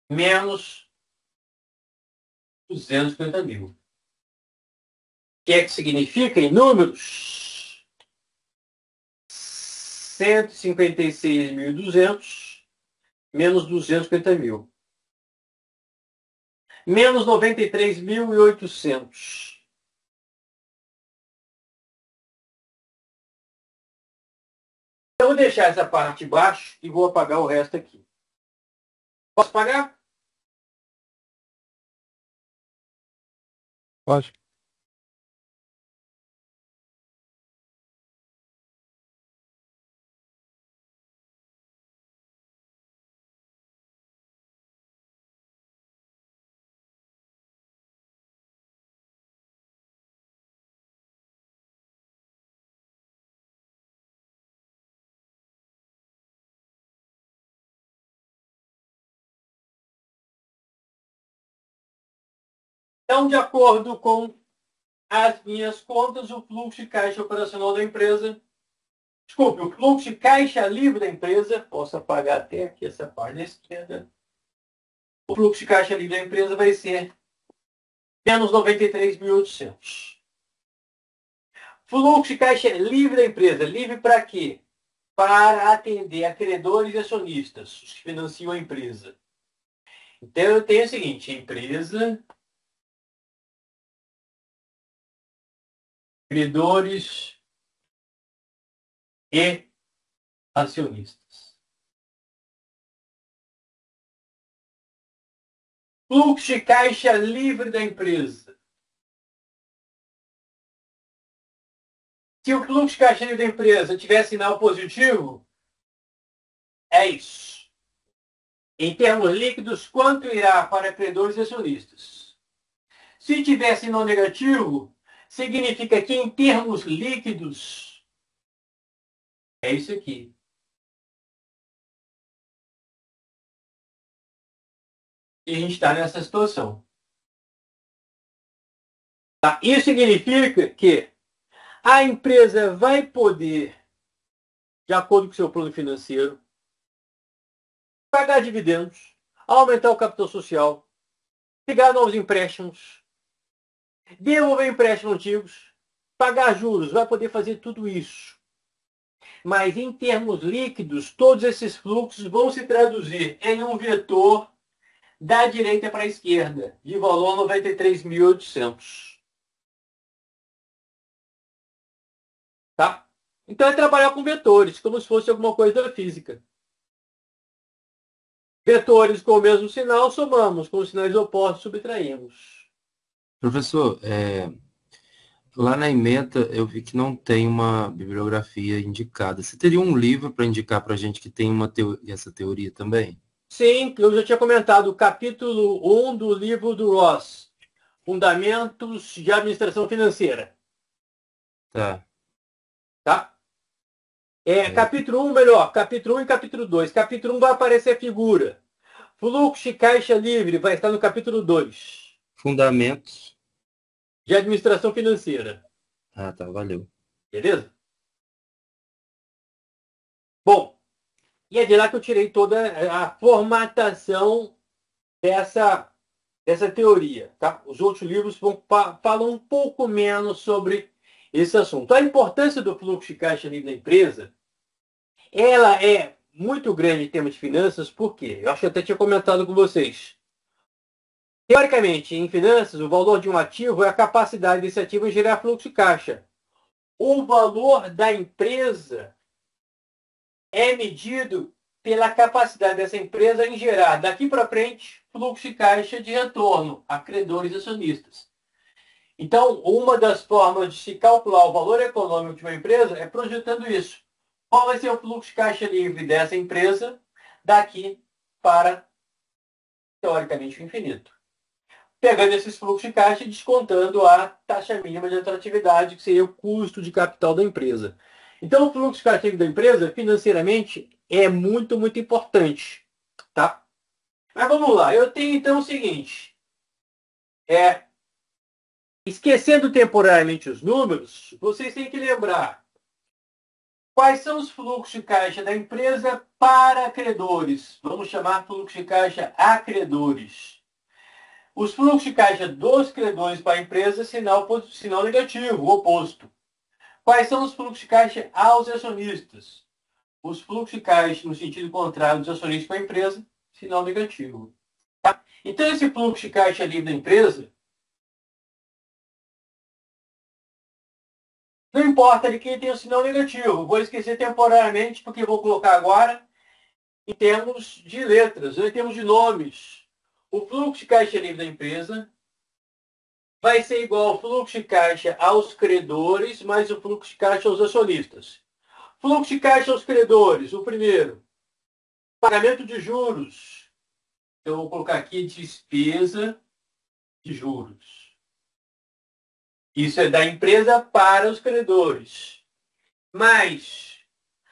menos 250 mil. O que é que significa em números? 156.200 menos 250 mil. Menos 93.800. Eu vou deixar essa parte de baixo e vou apagar o resto aqui. Posso apagar? Pode. Então, de acordo com as minhas contas, o fluxo de caixa operacional da empresa, desculpe, o fluxo de caixa livre da empresa, posso apagar até aqui essa parte da esquerda, o fluxo de caixa livre da empresa vai ser menos 93.800. Fluxo de caixa livre da empresa, livre para quê? Para atender a credores e acionistas, os que financiam a empresa. Então, eu tenho o seguinte, empresa, credores e acionistas. Fluxo de caixa livre da empresa. Se o fluxo de caixa livre da empresa tiver sinal positivo, é isso. Em termos líquidos, quanto irá para credores e acionistas? Se tiver sinal negativo, significa que em termos líquidos, é isso aqui. E a gente está nessa situação. Tá? Isso significa que a empresa vai poder, de acordo com o seu plano financeiro, pagar dividendos, aumentar o capital social, pegar novos empréstimos, devolver empréstimos antigos, pagar juros, vai poder fazer tudo isso. Mas em termos líquidos, todos esses fluxos vão se traduzir em um vetor da direita para a esquerda, de valor 93.800. Tá? Então é trabalhar com vetores, como se fosse alguma coisa da física. Vetores com o mesmo sinal, somamos. Com os sinais opostos, subtraímos. Professor, lá na ementa eu vi que não tem uma bibliografia indicada. Você teria um livro para indicar para a gente que tem essa teoria também? Sim, eu já tinha comentado o capítulo 1 do livro do Ross, Fundamentos de Administração Financeira. Tá. Tá? Capítulo 1, melhor, capítulo 1 e capítulo 2. Capítulo 1 vai aparecer a figura. Fluxo de caixa livre vai estar no capítulo 2. Fundamentos. De Administração Financeira. Ah, tá, valeu. Beleza? Bom, e é de lá que eu tirei toda a formatação dessa teoria. Tá? Os outros livros falam um pouco menos sobre esse assunto. A importância do fluxo de caixa livre da empresa, ela é muito grande em termos de finanças, por quê? Eu acho que eu até tinha comentado com vocês. Teoricamente, em finanças, o valor de um ativo é a capacidade desse ativo em gerar fluxo de caixa. O valor da empresa é medido pela capacidade dessa empresa em gerar, daqui para frente, fluxo de caixa de retorno a credores e acionistas. Então, uma das formas de se calcular o valor econômico de uma empresa é projetando isso. Qual vai ser o fluxo de caixa livre dessa empresa daqui para, teoricamente, o infinito? Pegando esses fluxos de caixa e descontando a taxa mínima de atratividade, que seria o custo de capital da empresa. Então, o fluxo de caixa livre da empresa, financeiramente, é muito, muito importante, tá? Mas vamos lá, eu tenho então o seguinte, esquecendo temporariamente os números, vocês têm que lembrar quais são os fluxos de caixa da empresa para credores. Vamos chamar fluxo de caixa a credores. Os fluxos de caixa dos credores para a empresa, sinal negativo, o oposto. Quais são os fluxos de caixa aos acionistas? Os fluxos de caixa, no sentido contrário dos acionistas para a empresa, sinal negativo. Tá? Então, esse fluxo de caixa livre da empresa, não importa de quem tem o sinal negativo. Vou esquecer temporariamente, porque vou colocar agora em termos de letras, em termos de nomes. O fluxo de caixa livre da empresa vai ser igual ao fluxo de caixa aos credores, mais o fluxo de caixa aos acionistas. Fluxo de caixa aos credores, o primeiro, pagamento de juros. Eu vou colocar aqui despesa de juros. Isso é da empresa para os credores. Mais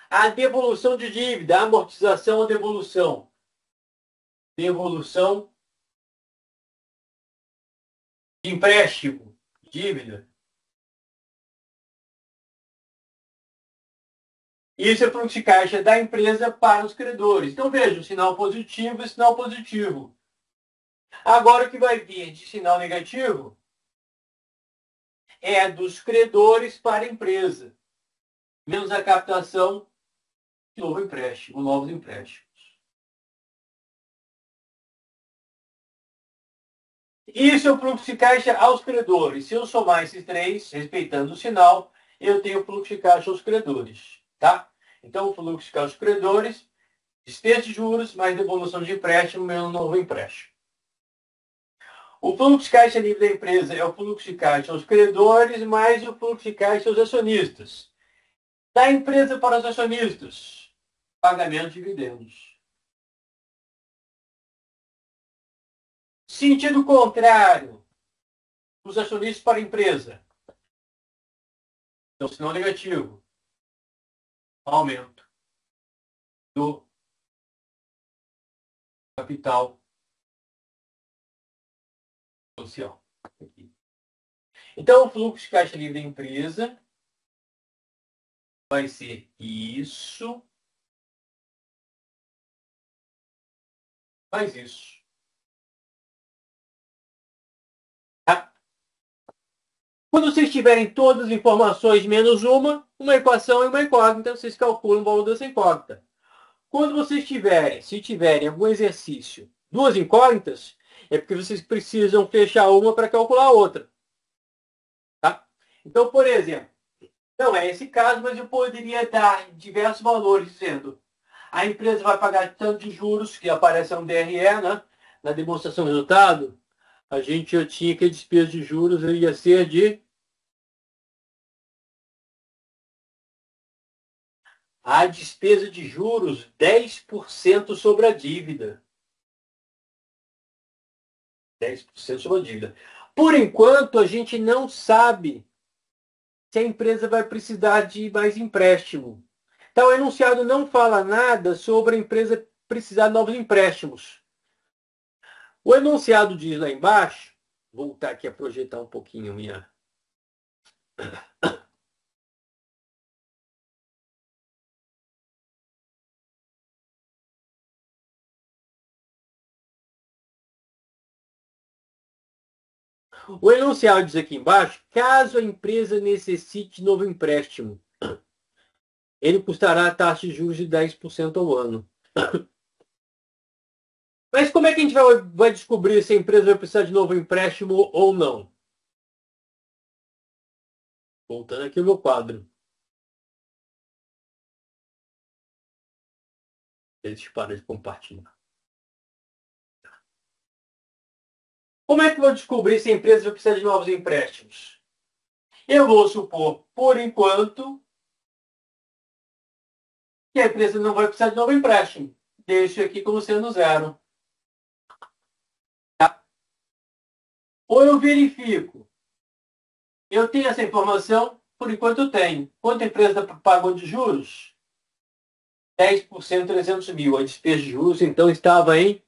a devolução de dívida, amortização ou devolução. Devolução de empréstimo, dívida. Isso é fluxo de caixa da empresa para os credores. Então, veja, sinal positivo e sinal positivo. Agora, o que vai vir de sinal negativo é dos credores para a empresa, menos a captação de novo empréstimo, novos empréstimos. Isso é o fluxo de caixa aos credores. Se eu somar esses três, respeitando o sinal, eu tenho o fluxo de caixa aos credores. Tá? Então, o fluxo de caixa aos credores, despesa de juros, mais devolução de empréstimo, menos novo empréstimo. O fluxo de caixa livre da empresa é o fluxo de caixa aos credores, mais o fluxo de caixa aos acionistas. Da empresa para os acionistas, pagamento de dividendos. Sentido contrário, dos acionistas para a empresa. Então, sinal negativo. Aumento do capital social. Então, o fluxo de caixa livre da empresa vai ser isso, mais isso. Tá? Quando vocês tiverem todas as informações menos uma equação e uma incógnita, vocês calculam o valor dessa incógnita. Quando vocês tiverem, se tiverem algum exercício, duas incógnitas, é porque vocês precisam fechar uma para calcular a outra. Tá? Então, por exemplo, não é esse caso, mas eu poderia dar diversos valores, dizendo a empresa vai pagar tanto de juros, que aparece no DRE, né? Na demonstração de resultado, a gente já tinha que a despesa de juros ia ser de a despesa de juros 10% sobre a dívida. 10% sobre a dívida. Por enquanto, a gente não sabe se a empresa vai precisar de mais empréstimo. Então, o enunciado não fala nada sobre a empresa precisar de novos empréstimos. O enunciado diz lá embaixo, vou voltar aqui a projetar um pouquinho minha. O enunciado diz aqui embaixo, caso a empresa necessite de novo empréstimo, ele custará a taxa de juros de 10% ao ano. Mas como é que a gente vai descobrir se a empresa vai precisar de novo empréstimo ou não? Voltando aqui ao meu quadro. Deixa eu parar de compartilhar. Como é que eu vou descobrir se a empresa vai precisar de novos empréstimos? Eu vou supor, por enquanto, que a empresa não vai precisar de novo empréstimo. Deixo aqui como sendo zero. Tá? Ou eu verifico. Eu tenho essa informação, por enquanto eu tenho. Quanto a empresa pagou de juros? 10%, 300 mil. A despesa de juros, então, estava em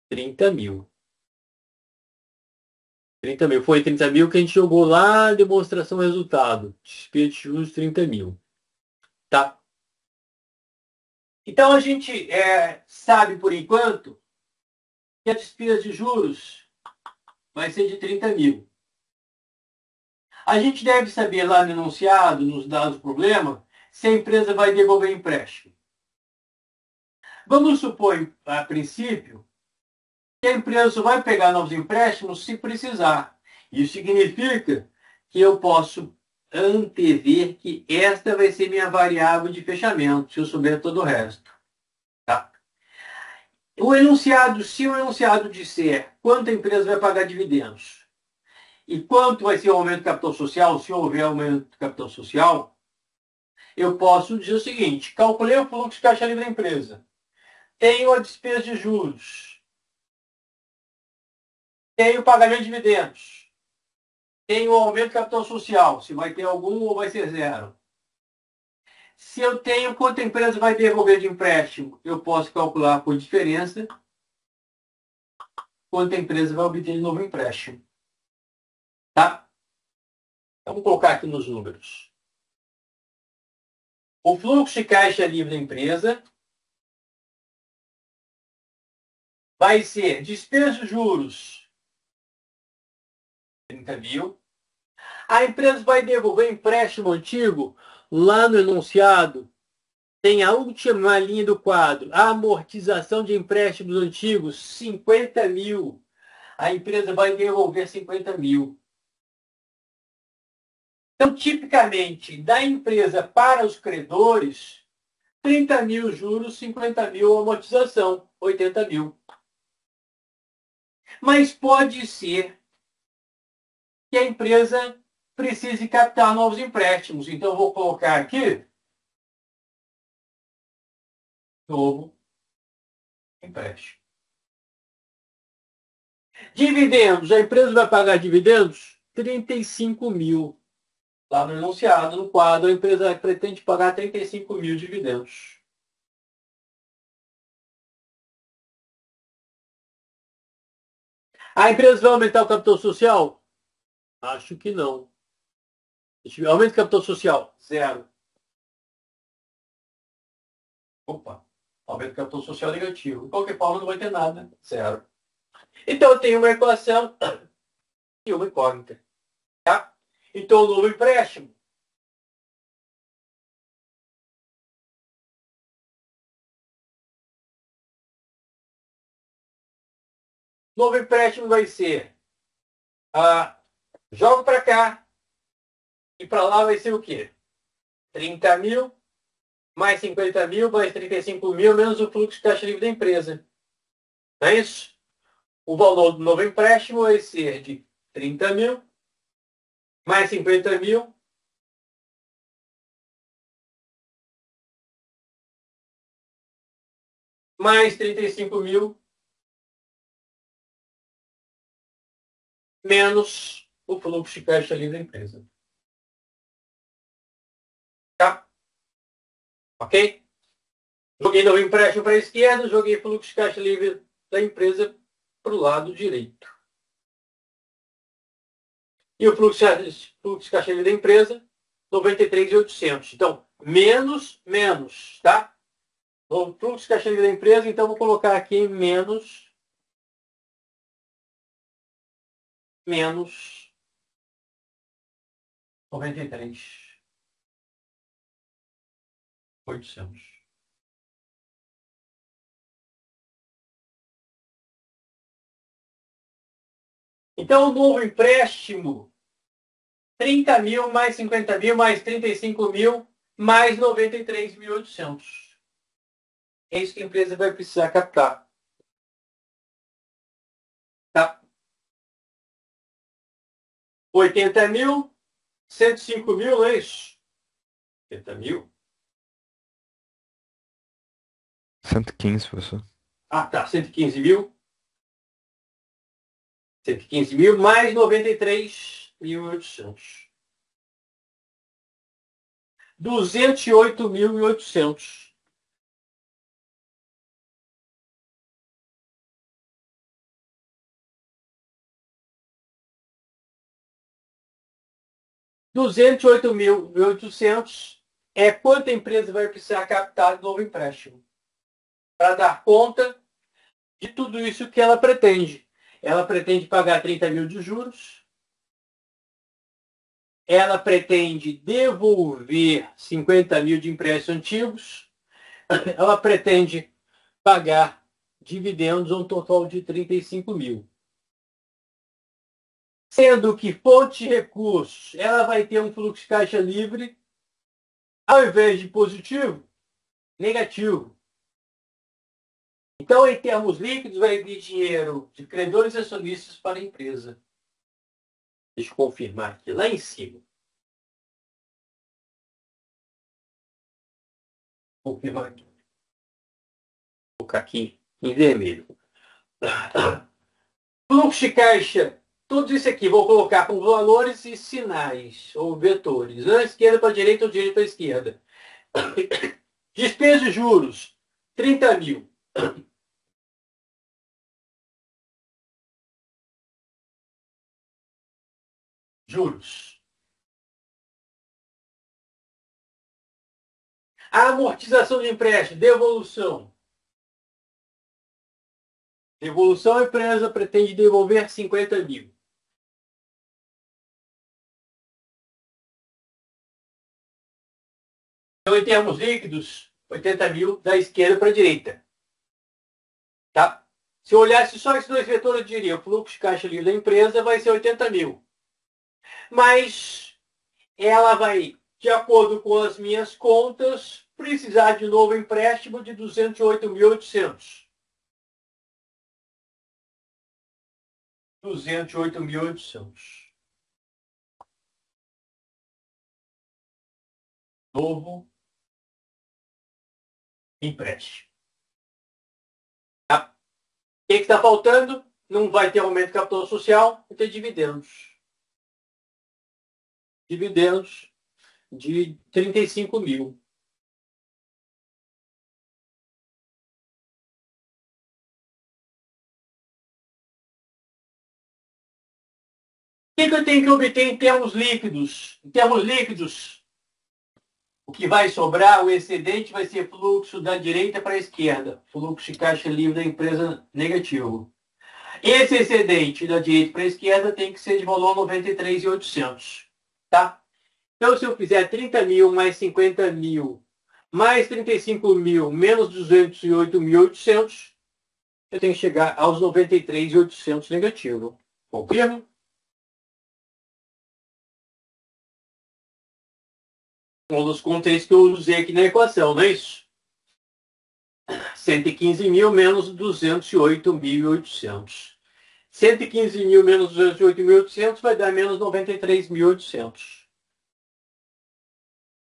30 mil. 30 mil. Foi 30 mil que a gente jogou lá, demonstração resultado. Despesa de juros, 30 mil. Tá? Então, a gente sabe, por enquanto, que a despesa de juros vai ser de 30 mil. A gente deve saber lá no enunciado, nos dados do problema, se a empresa vai devolver empréstimo. Vamos supor, a princípio, que a empresa só vai pegar novos empréstimos se precisar. Isso significa que eu posso antever que esta vai ser minha variável de fechamento, se eu souber todo o resto. Tá? Se o enunciado disser quanto a empresa vai pagar dividendos e quanto vai ser o aumento do capital social, se houver aumento do capital social, eu posso dizer o seguinte: calculei o fluxo de caixa livre da empresa, tenho a despesa de juros, tenho o pagamento de dividendos, tenho o aumento do capital social, se vai ter algum ou vai ser zero. Se eu tenho quanto a empresa vai devolver de empréstimo, eu posso calcular por diferença quanto a empresa vai obter de novo empréstimo. Tá? Vamos colocar aqui nos números. O fluxo de caixa livre da empresa vai ser despesa de juros, 30 mil. A empresa vai devolver empréstimo antigo, lá no enunciado, tem a última linha do quadro, a amortização de empréstimos antigos, 50 mil. A empresa vai devolver 50 mil. Então, tipicamente, da empresa para os credores, 30 mil juros, 50 mil amortização, 80 mil. Mas pode ser que a empresa precise captar novos empréstimos. Então, eu vou colocar aqui novo empréstimo. Dividendos. A empresa vai pagar dividendos? 35 mil. Lá no enunciado, no quadro, a empresa pretende pagar 35 mil dividendos. A empresa vai aumentar o capital social? Acho que não. Aumento do capital social? Zero. Opa, aumento do capital social negativo. De qualquer forma, não vai ter nada. Zero. Então, eu tenho uma equação e uma incógnita. Tá? Então, o novo empréstimo vai ser, jogo para cá e para lá vai ser o quê? 30 mil, mais 50 mil, mais 35 mil, menos o fluxo de caixa livre da empresa. Não é isso? O valor do novo empréstimo vai ser de 30 mil, mais 50 mil, mais 35 mil, menos o fluxo de caixa livre da empresa. Tá? Ok? Joguei novo empréstimo para a esquerda, joguei fluxo de caixa livre da empresa para o lado direito. E o fluxo de caixa livre da empresa, 93.800. Então, menos, tá? O fluxo de caixa livre da empresa, então vou colocar aqui menos 93.800. Então, o novo empréstimo, 30 mil, mais 50 mil, mais 35 mil, mais 93.800. É isso que a empresa vai precisar captar. Tá? 80 mil, 105 mil, é isso? 80 mil? 115, professor. Ah, tá. 115 mil. 115 mil mais 93.800. 208.800. 208.800 é quanto a empresa vai precisar captar de novo empréstimo para dar conta de tudo isso que ela pretende. Ela pretende pagar 30 mil de juros, ela pretende devolver 50 mil de empréstimos antigos, ela pretende pagar dividendos um total de 35 mil. Sendo que fonte de recursos, ela vai ter um fluxo de caixa livre, ao invés de positivo, negativo. Então, em termos líquidos, vai vir dinheiro de credores e acionistas para a empresa. Deixa eu confirmar aqui, lá em cima. Confirmar aqui. Vou colocar aqui em vermelho. Fluxo de caixa, tudo isso aqui vou colocar com valores e sinais, ou vetores. Da esquerda para a direita ou direita para a esquerda. Despesa de juros, 30 mil. Juros. A amortização de empréstimo, devolução. Devolução, a empresa pretende devolver 50 mil. Então, em termos líquidos, 80 mil da esquerda para a direita. Tá? Se eu olhasse só esses dois vetores, eu diria o fluxo de caixa livre da empresa vai ser 80 mil. Mas ela vai, de acordo com as minhas contas, precisar de novo empréstimo de 208.800. 208.800. Novo empréstimo. Tá? O que está faltando? Não vai ter aumento de capital social, vai ter dividendos. Dividendos de 35 mil. O que eu tenho que obter em termos líquidos? Em termos líquidos, o que vai sobrar, o excedente, vai ser fluxo da direita para a esquerda. Fluxo de caixa livre da empresa negativo. Esse excedente da direita para a esquerda tem que ser de valor 93.800. Tá? Então, se eu fizer 30 mil mais 50 mil mais 35 mil menos 208.800, eu tenho que chegar aos 93.800 negativo. Confirmo? Um dos contextos que eu usei aqui na equação, não é isso? 115 mil menos 208.800. 115 mil menos 208.800 vai dar menos 93.800.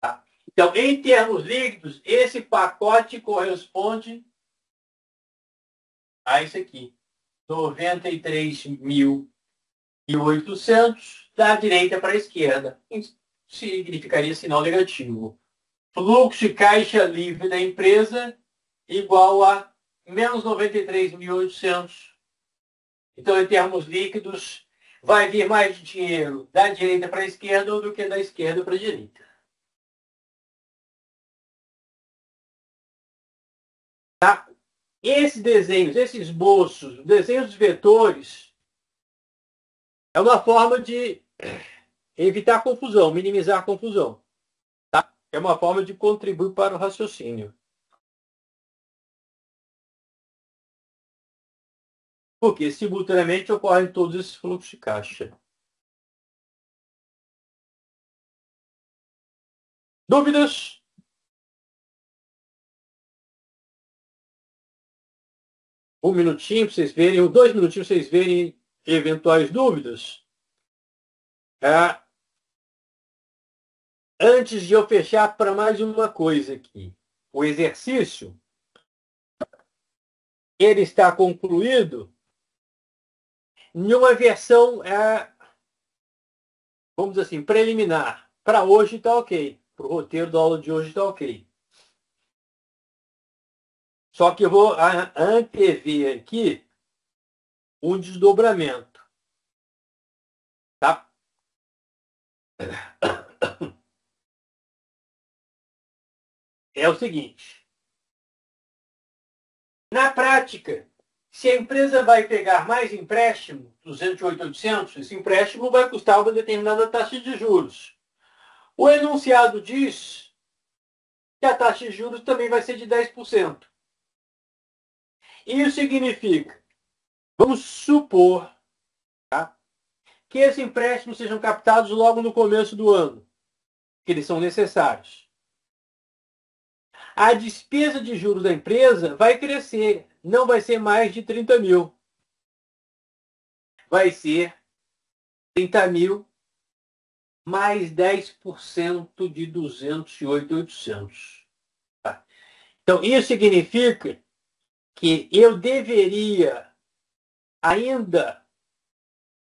Tá? Então, em termos líquidos, esse pacote corresponde a esse aqui. 93.800 da direita para a esquerda. Significaria sinal negativo. Fluxo de caixa livre da empresa igual a menos 93.800. Então, em termos líquidos, vai vir mais dinheiro da direita para a esquerda do que da esquerda para a direita. Tá? Esses desenhos, esses esboços, desenhos dos vetores, é uma forma de evitar confusão, minimizar a confusão. Tá? É uma forma de contribuir para o raciocínio. Porque simultaneamente ocorrem todos esses fluxos de caixa. Dúvidas? Um minutinho para vocês verem, ou 2 minutinhos para vocês verem eventuais dúvidas. Antes de eu fechar, para mais uma coisa aqui. O exercício, ele está concluído em uma versão, vamos dizer assim, preliminar. Para hoje está ok. Para o roteiro da aula de hoje está ok. Só que eu vou antever aqui um desdobramento. Tá? É o seguinte. Na prática, se a empresa vai pegar mais empréstimo, 208, 800, esse empréstimo vai custar uma determinada taxa de juros. O enunciado diz que a taxa de juros também vai ser de 10%. Isso significa, vamos supor, tá, que esses empréstimos sejam captados logo no começo do ano, que eles são necessários. A despesa de juros da empresa vai crescer, não vai ser mais de 30 mil. Vai ser 30 mil mais 10% de 208.800. Tá? Então, isso significa que eu deveria ainda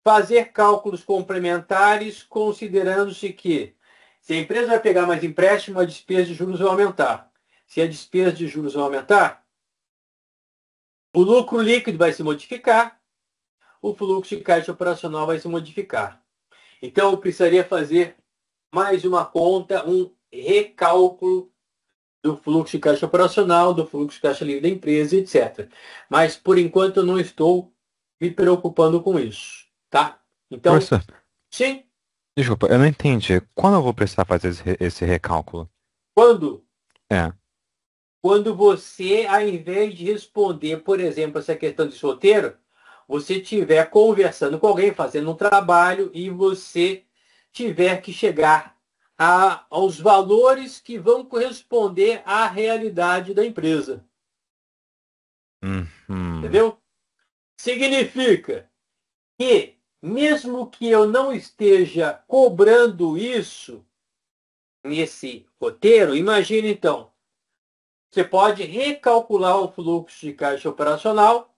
fazer cálculos complementares, considerando-se que se a empresa vai pegar mais empréstimo, a despesa de juros vai aumentar. Se a despesa de juros vai aumentar, o lucro líquido vai se modificar, o fluxo de caixa operacional vai se modificar. Então, eu precisaria fazer mais uma conta, um recálculo do fluxo de caixa operacional, do fluxo de caixa livre da empresa, etc. Mas, por enquanto, eu não estou me preocupando com isso. Tá? Então, Professor, sim, desculpa, eu não entendi. Quando eu vou precisar fazer esse recálculo? quando? É. Quando você, ao invés de responder, por exemplo, essa questão de solteiro, você estiver conversando com alguém, fazendo um trabalho e você tiver que chegar aos valores que vão corresponder à realidade da empresa. Uhum. Entendeu? Significa que, mesmo que eu não esteja cobrando isso nesse roteiro, imagine então, você pode recalcular o fluxo de caixa operacional,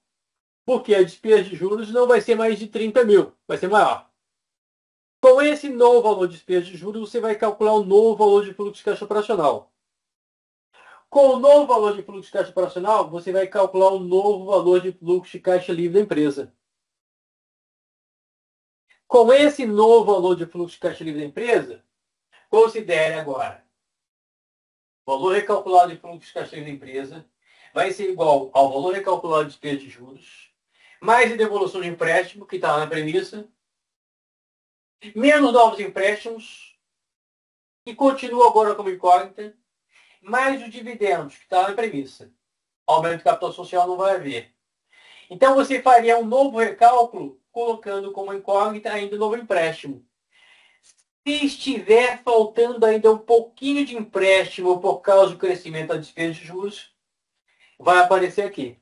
porque a despesa de juros não vai ser mais de 30 mil, vai ser maior. Com esse novo valor de despesa de juros, você vai calcular o novo valor de fluxo de caixa operacional. Com o novo valor de fluxo de caixa operacional, você vai calcular o novo valor de fluxo de caixa livre da empresa. Com esse novo valor de fluxo de caixa livre da empresa, considere agora o valor recalculado de fluxo de caixa livre da empresa vai ser igual ao valor recalculado de despesa de juros, mais a devolução de empréstimo, que está na premissa, menos novos empréstimos, que continua agora como incógnita, mais os dividendos, que está na premissa. Aumento de capital social não vai haver. Então você faria um novo recálculo, colocando como incógnita ainda o novo empréstimo. Se estiver faltando ainda um pouquinho de empréstimo por causa do crescimento da despesa de juros, vai aparecer aqui.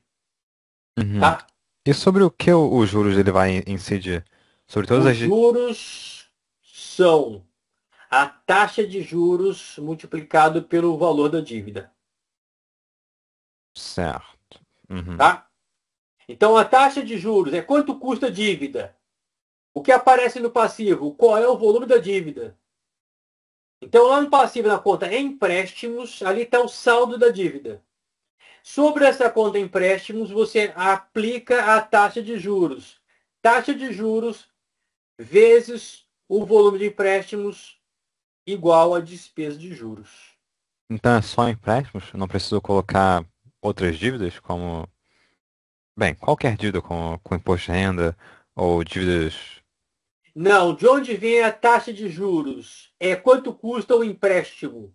Uhum. Tá? E sobre o que os juros ele vai incidir? Sobre todas Os as... juros são a taxa de juros multiplicado pelo valor da dívida. Certo. Uhum. Tá? Então, a taxa de juros é quanto custa a dívida. O que aparece no passivo? Qual é o volume da dívida? Então, lá no passivo, na conta empréstimos, ali está o saldo da dívida. Sobre essa conta empréstimos, você aplica a taxa de juros. Taxa de juros vezes o volume de empréstimos igual a despesa de juros. Então é só empréstimos? Eu não preciso colocar outras dívidas, como... Bem, qualquer dívida com imposto de renda ou dívidas... Não, de onde vem a taxa de juros? É quanto custa o empréstimo.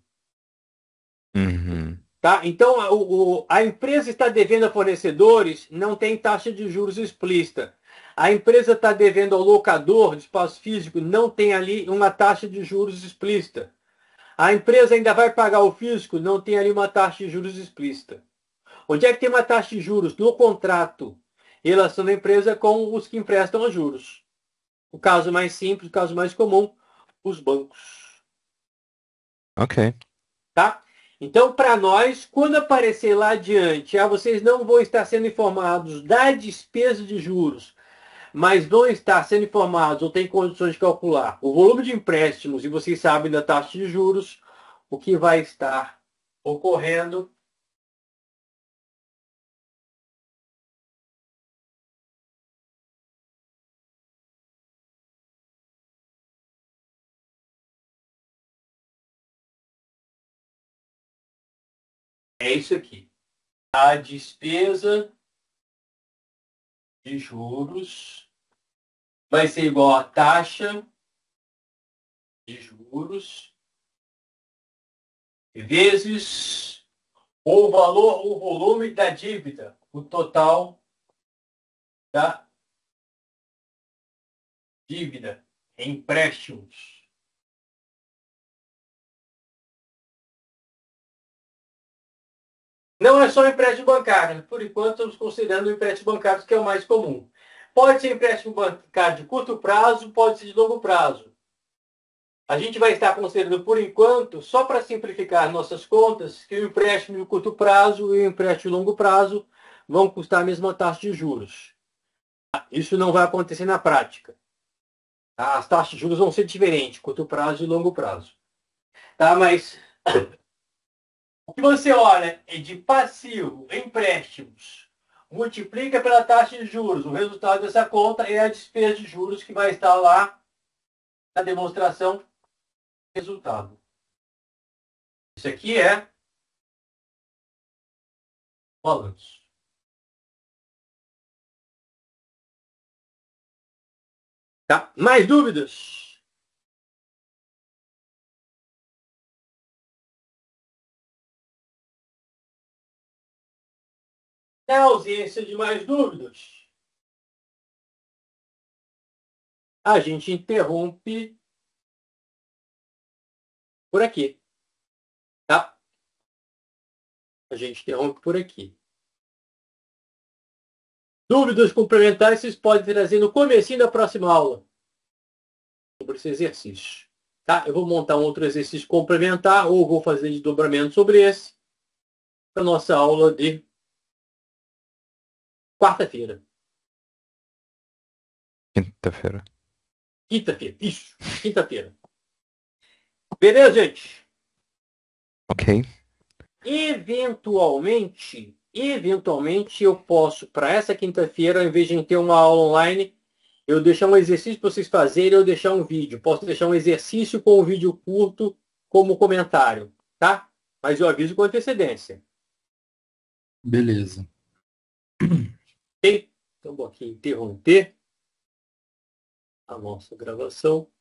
Uhum. Tá? Então, a empresa está devendo a fornecedores, não tem taxa de juros explícita. A empresa está devendo ao locador de espaço físico, não tem ali uma taxa de juros explícita. A empresa ainda vai pagar o físico, não tem ali uma taxa de juros explícita. Onde é que tem uma taxa de juros? No contrato, em relação da empresa com os que emprestam a juros. O caso mais simples, o caso mais comum, os bancos. Ok. Tá? Então, para nós, quando aparecer lá adiante, vocês não vão estar sendo informados da despesa de juros, mas vão estar sendo informados ou têm condições de calcular o volume de empréstimos e vocês sabem da taxa de juros, o que vai estar ocorrendo é isso aqui. A despesa de juros vai ser igual à taxa de juros vezes o valor, o volume da dívida, o total da dívida em empréstimos. Não é só empréstimo bancário. Por enquanto, estamos considerando o empréstimo bancário, que é o mais comum. Pode ser empréstimo bancário de curto prazo, pode ser de longo prazo. A gente vai estar considerando, por enquanto, só para simplificar nossas contas, que o empréstimo de curto prazo e o empréstimo de longo prazo vão custar a mesma taxa de juros. Isso não vai acontecer na prática. As taxas de juros vão ser diferentes, curto prazo e longo prazo. Tá? Mas o que você olha é de passivo, empréstimos, multiplica pela taxa de juros. O resultado dessa conta é a despesa de juros que vai estar lá na demonstração resultado. Isso aqui é balanço. Tá? Mais dúvidas? Na ausência de mais dúvidas, a gente interrompe por aqui. Tá? A gente interrompe por aqui. Dúvidas complementares vocês podem trazer no comecinho da próxima aula sobre esse exercício. Tá? Eu vou montar um outro exercício complementar ou vou fazer desdobramento sobre esse para a nossa aula de quarta-feira. Quinta-feira. Quinta-feira, isso. Quinta-feira. Beleza, gente? Ok. Eventualmente eu posso, para essa quinta-feira, ao invés de ter uma aula online, eu deixar um exercício para vocês fazerem, eu deixar um vídeo. Posso deixar um exercício com um vídeo curto como comentário, tá? Mas eu aviso com antecedência. Beleza. Ok? Então vou aqui interromper a nossa gravação.